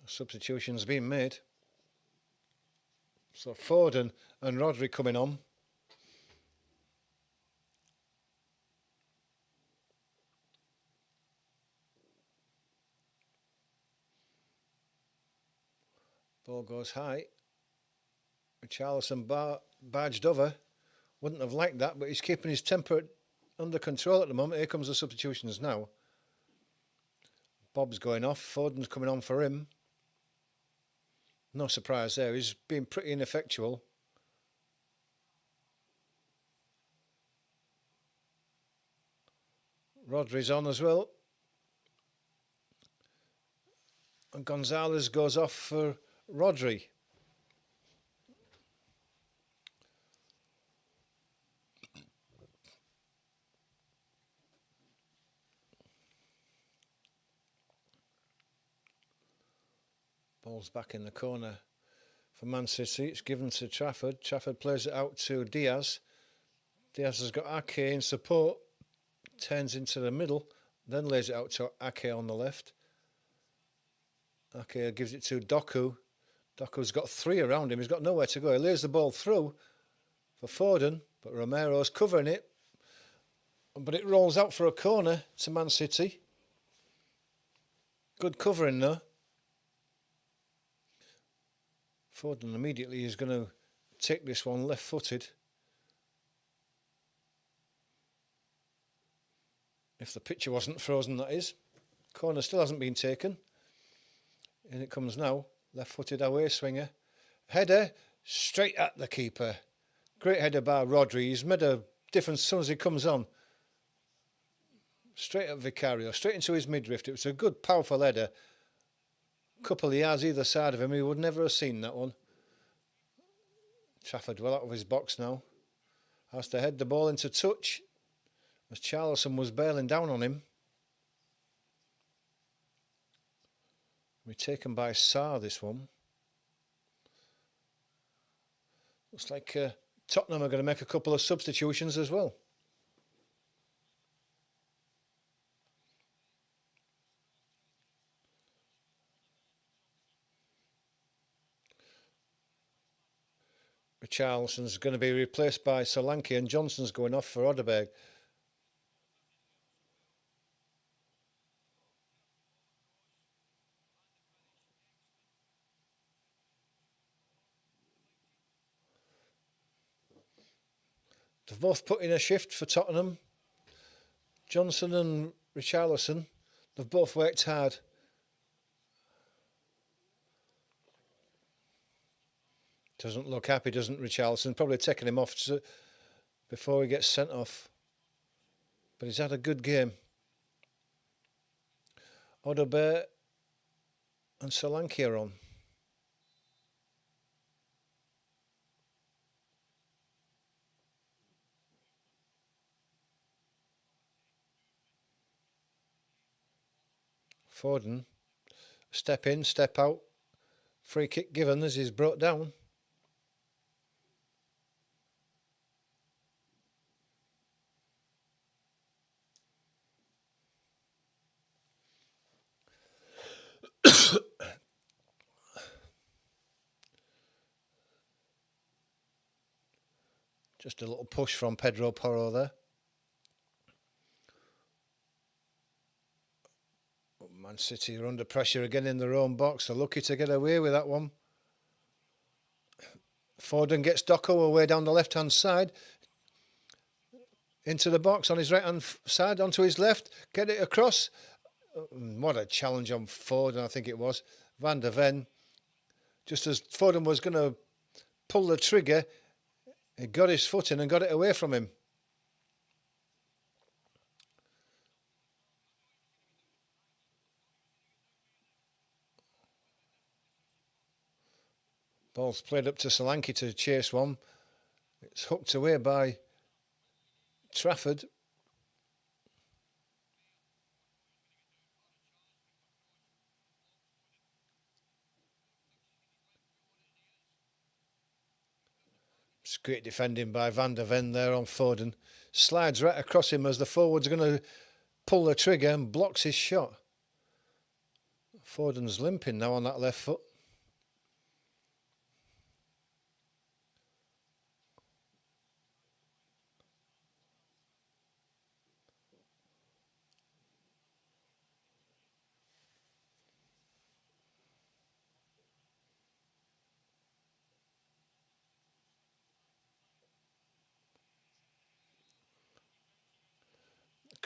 Substitutions being made. So Foden and Rodri coming on. Ball goes high. Richarlison barged over. Wouldn't have liked that, but he's keeping his temper under control at the moment. Here comes the substitutions now. Bob's going off. Foden's coming on for him. No surprise there. He's been pretty ineffectual. Rodri's on as well. And Gonzalez goes off for Rodri. Ball's back in the corner for Man City. It's given to Trafford. Trafford plays it out to Diaz. Diaz has got Ake in support. Turns into the middle. Then lays it out to Ake on the left. Ake gives it to Doku. Doku's got three around him. He's got nowhere to go. He lays the ball through for Foden. But Romero's covering it. But it rolls out for a corner to Man City. Good covering though. Foden immediately is going to take this one left-footed. If the picture wasn't frozen, that is. Corner still hasn't been taken. In it comes now. Left-footed away swinger. Header straight at the keeper. Great header by Rodri. He's made a difference as soon as he comes on. Straight at Vicario. Straight into his midriff. It was a good, powerful header. Couple of yards either side of him. He would never have seen that one. Trafford well out of his box now. Has to head the ball into touch. As Charlison was bailing down on him. We're taken by Sarr this one. Looks like Tottenham are going to make a couple of substitutions as well. Richarlison's going to be replaced by Solanke and Johnson's going off for Odeberg. They've both put in a shift for Tottenham. Johnson and Richarlison, they've both worked hard. Doesn't look happy, doesn't Richarlison? Probably taking him off before he gets sent off. But he's had a good game. Odeberg and Solanke are on. Foden, step in, step out. Free kick given as he's brought down. Just a little push from Pedro Porro there. Man City are under pressure again in their own box. They're lucky to get away with that one. Foden gets Doku away down the left-hand side. Into the box on his right-hand side, onto his left. Get it across. What a challenge on Foden, I think it was. Van der Ven. Just as Foden was going to pull the trigger, he got his foot in and got it away from him. Ball's played up to Solanke to chase one. It's hooked away by Trafford. It's great defending by Van der Ven there on Foden. Slides right across him as the forward's going to pull the trigger and blocks his shot. Foden's limping now on that left foot.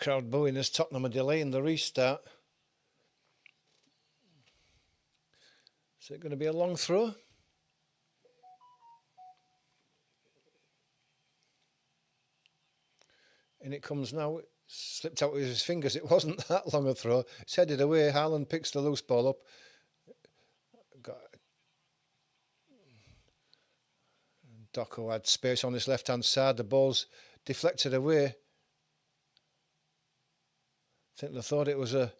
crowd booing as Tottenham are delaying the restart. Is it going to be a long throw? In it comes now. It slipped out with his fingers. It wasn't that long a throw. It's headed away. Haaland picks the loose ball up. Doku had space on his left-hand side. The ball's deflected away. I think they thought it was a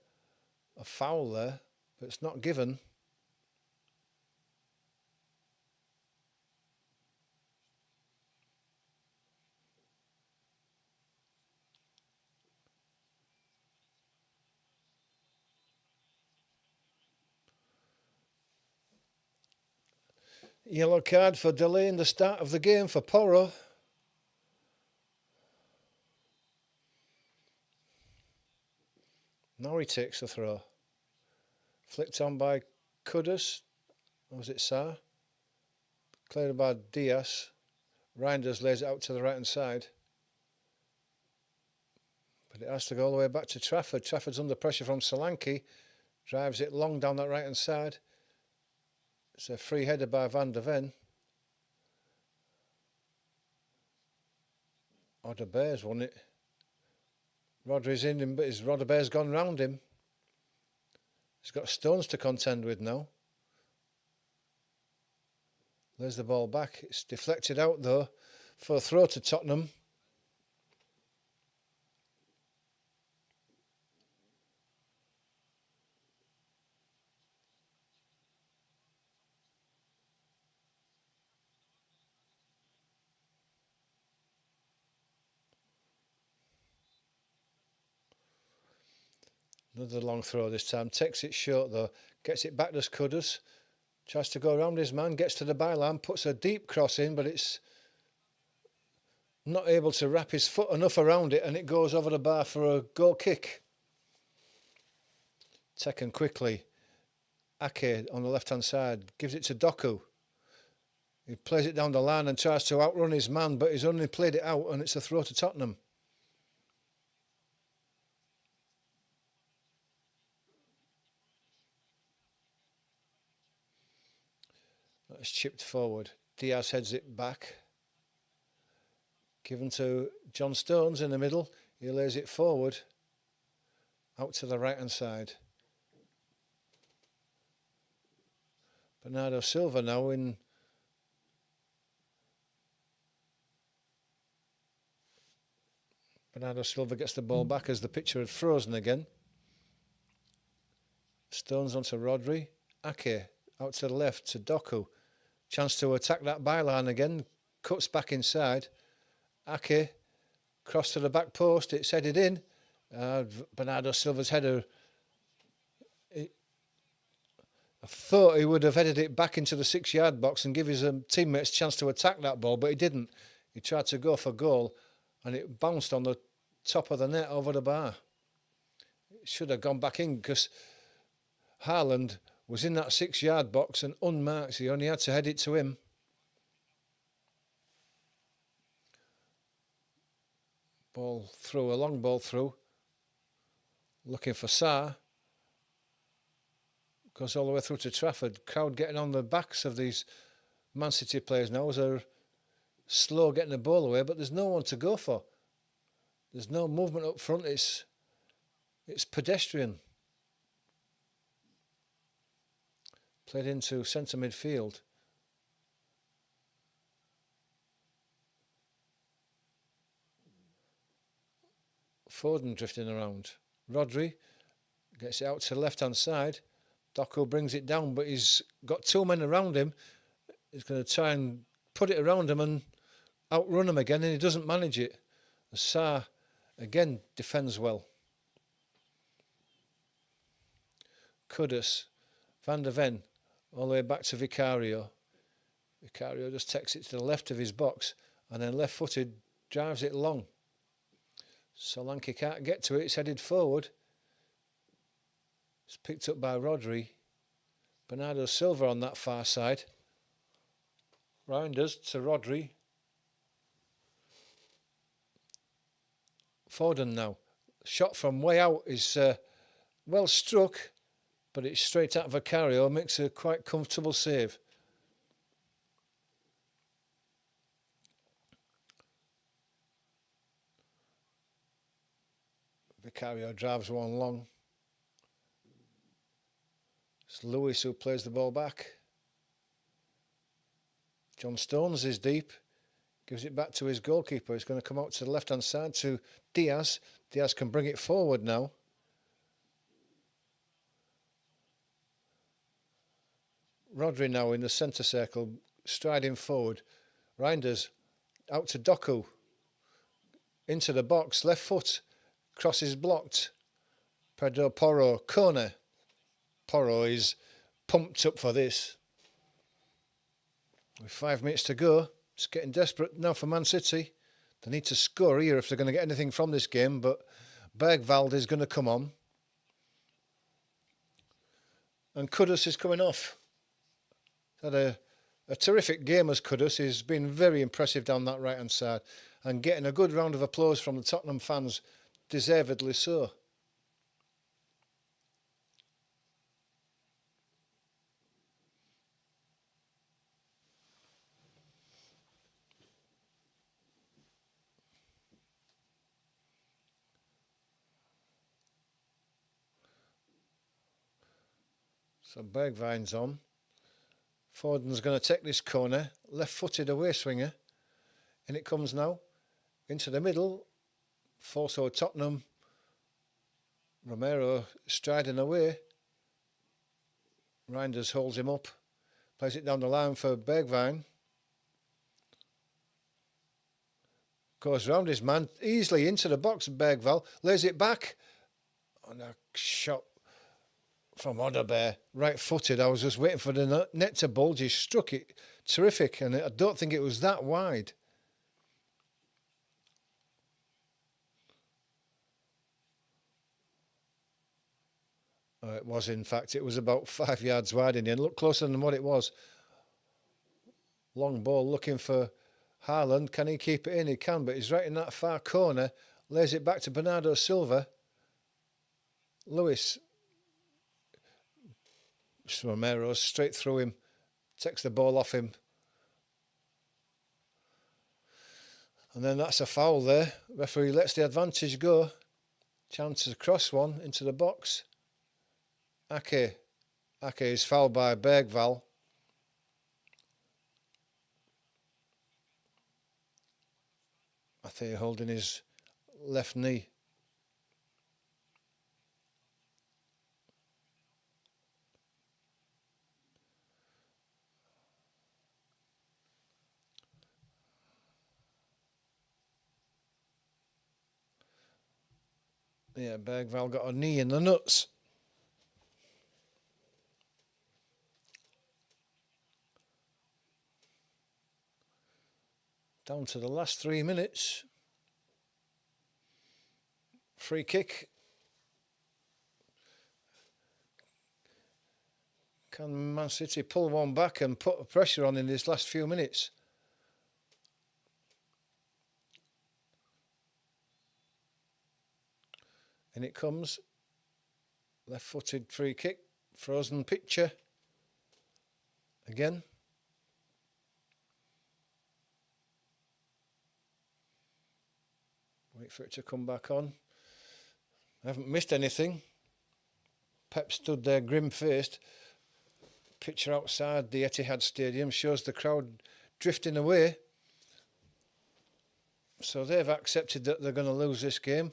foul there, but it's not given. Yellow card for delaying the start of the game for Porro. Now he takes the throw. Flicked on by Kudus. Or was it Sarr? Cleared by Diaz. Reinders lays it out to the right hand side. But it has to go all the way back to Trafford. Trafford's under pressure from Solanke. Drives it long down that right hand side. It's a free header by Van der Ven. Odebear's won it. Rodri's in him, but Odebear's gone round him. He's got Stones to contend with now. There's the ball back. It's deflected out though for a throw to Tottenham. Another long throw this time. Takes it short though. Gets it back to Kudus. Tries to go around his man. Gets to the byline. Puts a deep cross in, but it's not able to wrap his foot enough around it, and it goes over the bar for a goal kick. Taken quickly. Ake on the left hand side. Gives it to Doku. He plays it down the line and tries to outrun his man, but he's only played it out, and it's a throw to Tottenham. It's chipped forward. Diaz heads it back. Given to John Stones in the middle. He lays it forward. Out to the right hand side. Bernardo Silva now in. Bernardo Silva gets the ball back as the picture had frozen again. Stones onto Rodri. Ake out to the left to Doku. Chance to attack that byline again. Cuts back inside. Ake. Cross to the back post. It's headed in. Bernardo Silva's header. I thought he would have headed it back into the 6-yard box and give his teammates a chance to attack that ball, but he didn't. He tried to go for goal and it bounced on the top of the net over the bar. It should have gone back in because Haaland was in that 6-yard box and unmarked. He only had to head it to him. Ball through, a long ball through. Looking for Sarr. Goes all the way through to Trafford. Crowd getting on the backs of these Man City players now as they're slow getting the ball away, but there's no one to go for. There's no movement up front. It's pedestrian. Played into centre midfield. Foden drifting around. Rodri gets it out to the left-hand side. Doku brings it down, but he's got 2 men around him. He's going to try and put it around him and outrun him again, and he doesn't manage it. Sarr again defends well. Kudus, Van der Ven, all the way back to Vicario. Vicario just takes it to the left of his box and then left-footed drives it long. Solanke can't get to it, it's headed forward. It's picked up by Rodri. Bernardo Silva on that far side. Reinders to Rodri. Foden now. shot from way out is well struck, but it's straight out of a carry-on, makes a quite comfortable save. Vicario drives one long. It's Lewis who plays the ball back. John Stones is deep. Gives it back to his goalkeeper. He's going to come out to the left-hand side to Diaz. Diaz can bring it forward now. Rodri now in the centre circle, striding forward. Reinders out to Doku. Into the box, left foot. Cross is blocked. Pedro Porro, corner. Porro is pumped up for this. With 5 minutes to go, it's getting desperate now for Man City. They need to score here if they're going to get anything from this game, but Bergwald is going to come on. And Kudus is coming off. Had a terrific game as Kudus. He's been very impressive down that right-hand side and getting a good round of applause from the Tottenham fans, deservedly so. So Bergwijn's on. Foden's going to take this corner. Left-footed away swinger. In it comes now. Into the middle. Forso Tottenham. Romero striding away. Reinders holds him up. Plays it down the line for Bergwijn. Goes round his man. Easily into the box. Bergwijn lays it back. And a shot from Odebear, right-footed. I was just waiting for the net to bulge. He struck it terrific, and I don't think it was that wide. It was, in fact, it was about 5 yards wide in the end. Looked closer than what it was. Long ball looking for Haaland. Can he keep it in? He can, but he's right in that far corner. Lays it back to Bernardo Silva. Lewis. Romero straight through him, takes the ball off him. And then that's a foul there. Referee lets the advantage go. Chance to cross one into the box. Ake is fouled by Bergwijn. I think holding his left knee. Yeah, Bergwijn got a knee in the nuts. Down to the last 3 minutes. Free kick. Can Man City pull one back and put pressure on in these last few minutes? And it comes. Left-footed free kick. Frozen picture. Again. Wait for it to come back on. I haven't missed anything. Pep stood there grim-faced. Picture outside the Etihad Stadium shows the crowd drifting away. So they've accepted that they're going to lose this game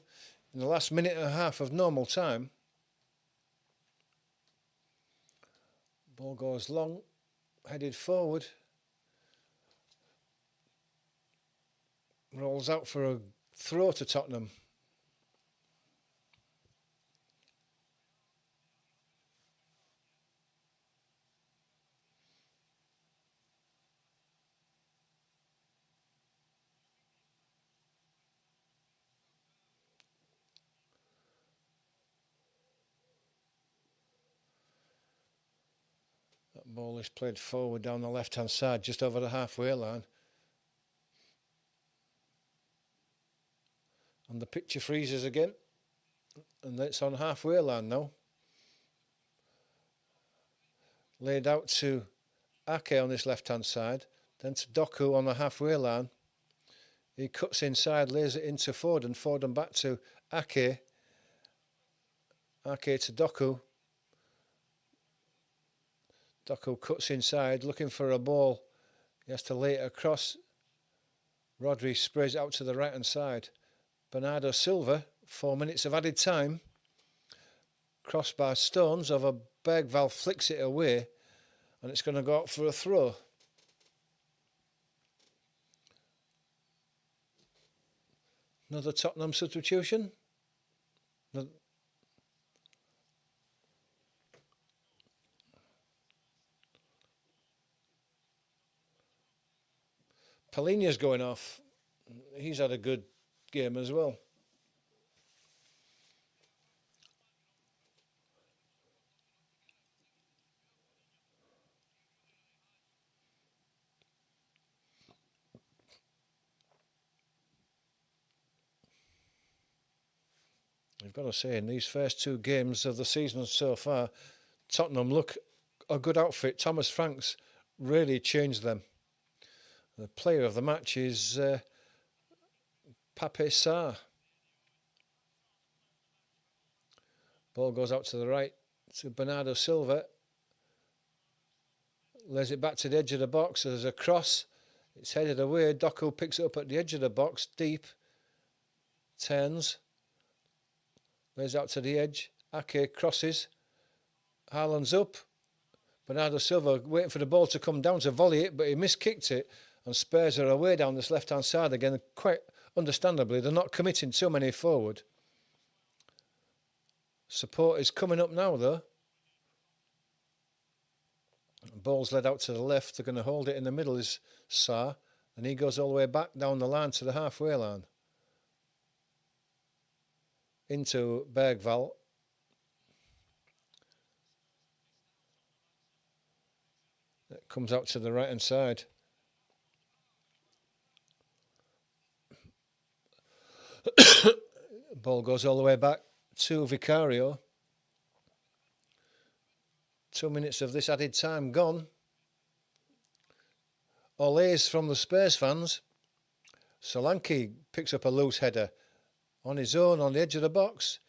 in the last minute and a half of normal time. Ball goes long, headed forward. Rolls out for a throw to Tottenham. That ball is played forward down the left-hand side, just over the halfway line. And the picture freezes again. And it's on halfway line now. Laid out to Ake on this left-hand side. Then to Doku on the halfway line. He cuts inside, lays it into Foden. Foden back to Ake. Ake to Doku. Doku cuts inside, looking for a ball. He has to lay it across. Rodri sprays it out to the right-hand side. Bernardo Silva, 4 minutes of added time. Crossed by Stones over Bergvall, flicks it away, and it's going to go out for a throw. Another Tottenham substitution. Palhinha's going off. He's had a good game as well. I've got to say, in these first 2 games of the season so far, Tottenham look a good outfit. Thomas Franks really changed them. The player of the match is Pape Sarr. Ball goes out to the right to Bernardo Silva. Lays it back to the edge of the box. There's a cross. It's headed away. Doku picks it up at the edge of the box, deep. Turns. Lays out to the edge. Ake crosses. Haaland's up. Bernardo Silva waiting for the ball to come down to volley it, but he miskicked it. And Spurs are away down this left-hand side again. Quite understandably, they're not committing too many forward. Support is coming up now, though. Ball's led out to the left. They're going to hold it in the middle is Sarr. And he goes all the way back down the line to the halfway line. Into Bergvall. It comes out to the right-hand side. Ball goes all the way back to Vicario. 2 minutes of this added time gone. Olays from the Spurs fans. Solanke picks up a loose header on his own on the edge of the box.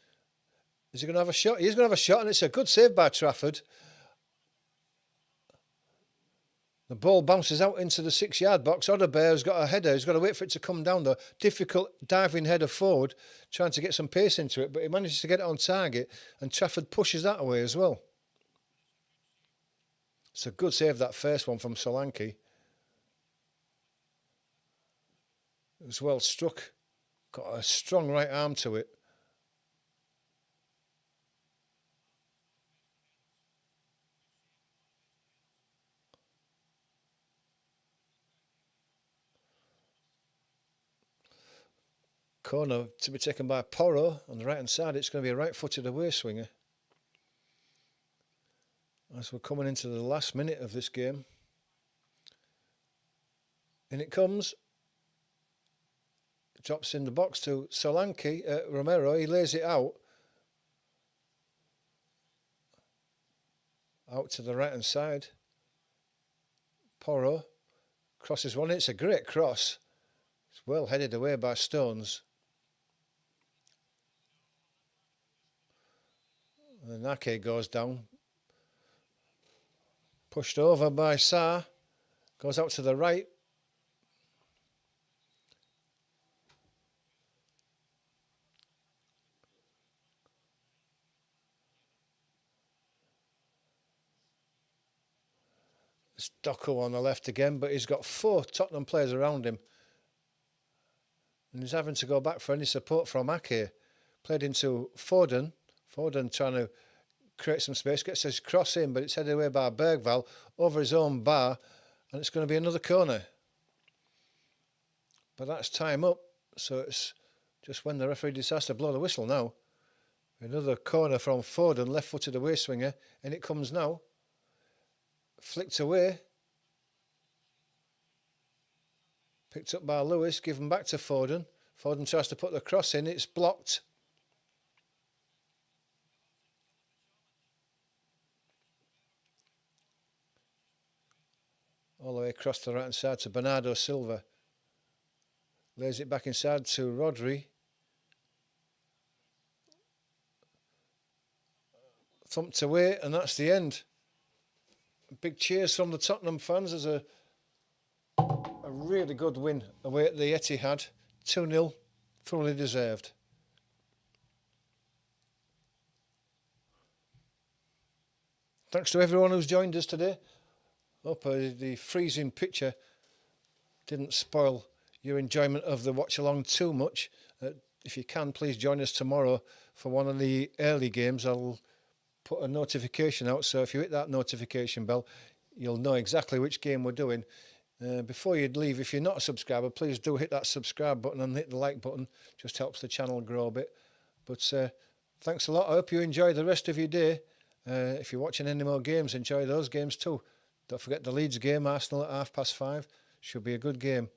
Is he going to have a shot? He's going to have a shot, and it's a good save by Trafford. The ball bounces out into the 6-yard box. Odebear's got a header. He's got to wait for it to come down, though. Difficult diving header forward, trying to get some pace into it, but he manages to get it on target, and Trafford pushes that away as well. It's a good save, that first one from Solanke. It was well struck. Got a strong right arm to it. Corner to be taken by Porro on the right hand side. It's going to be a right-footed away swinger. As we're coming into the last minute of this game. In it comes. Drops in the box to Solanke, Romero. He lays it out. Out to the right hand side. Porro crosses one. It's a great cross. It's well headed away by Stones. And then Ake goes down. Pushed over by Sarr. Goes out to the right. It's Doku on the left again, but he's got 4 Tottenham players around him. And he's having to go back for any support from Ake. Played into Foden. Foden trying to create some space, gets his cross in, but it's headed away by Bergvall over his own bar, and it's going to be another corner. But that's time up, so it's just when the referee decides to blow the whistle now. Another corner from Foden, left-footed away swinger, and it comes now. Flicked away. Picked up by Lewis, given back to Foden. Foden tries to put the cross in, it's blocked. all the way across the right hand side to Bernardo Silva. Lays it back inside to Rodri. Thumped away, and that's the end. Big cheers from the Tottenham fans as a really good win away at the Etihad. 2-0, thoroughly deserved. Thanks to everyone who's joined us today. Hope the freezing picture didn't spoil your enjoyment of the watch along too much. If you can, please join us tomorrow for one of the early games. I'll put a notification out, so if you hit that notification bell, you'll know exactly which game we're doing. Before you leave, if you're not a subscriber, please do hit that subscribe button and hit the like button. Just helps the channel grow a bit. But thanks a lot. I hope you enjoy the rest of your day. If you're watching any more games, enjoy those games too. Don't forget the Leeds game, Arsenal at 5:30. Should be a good game.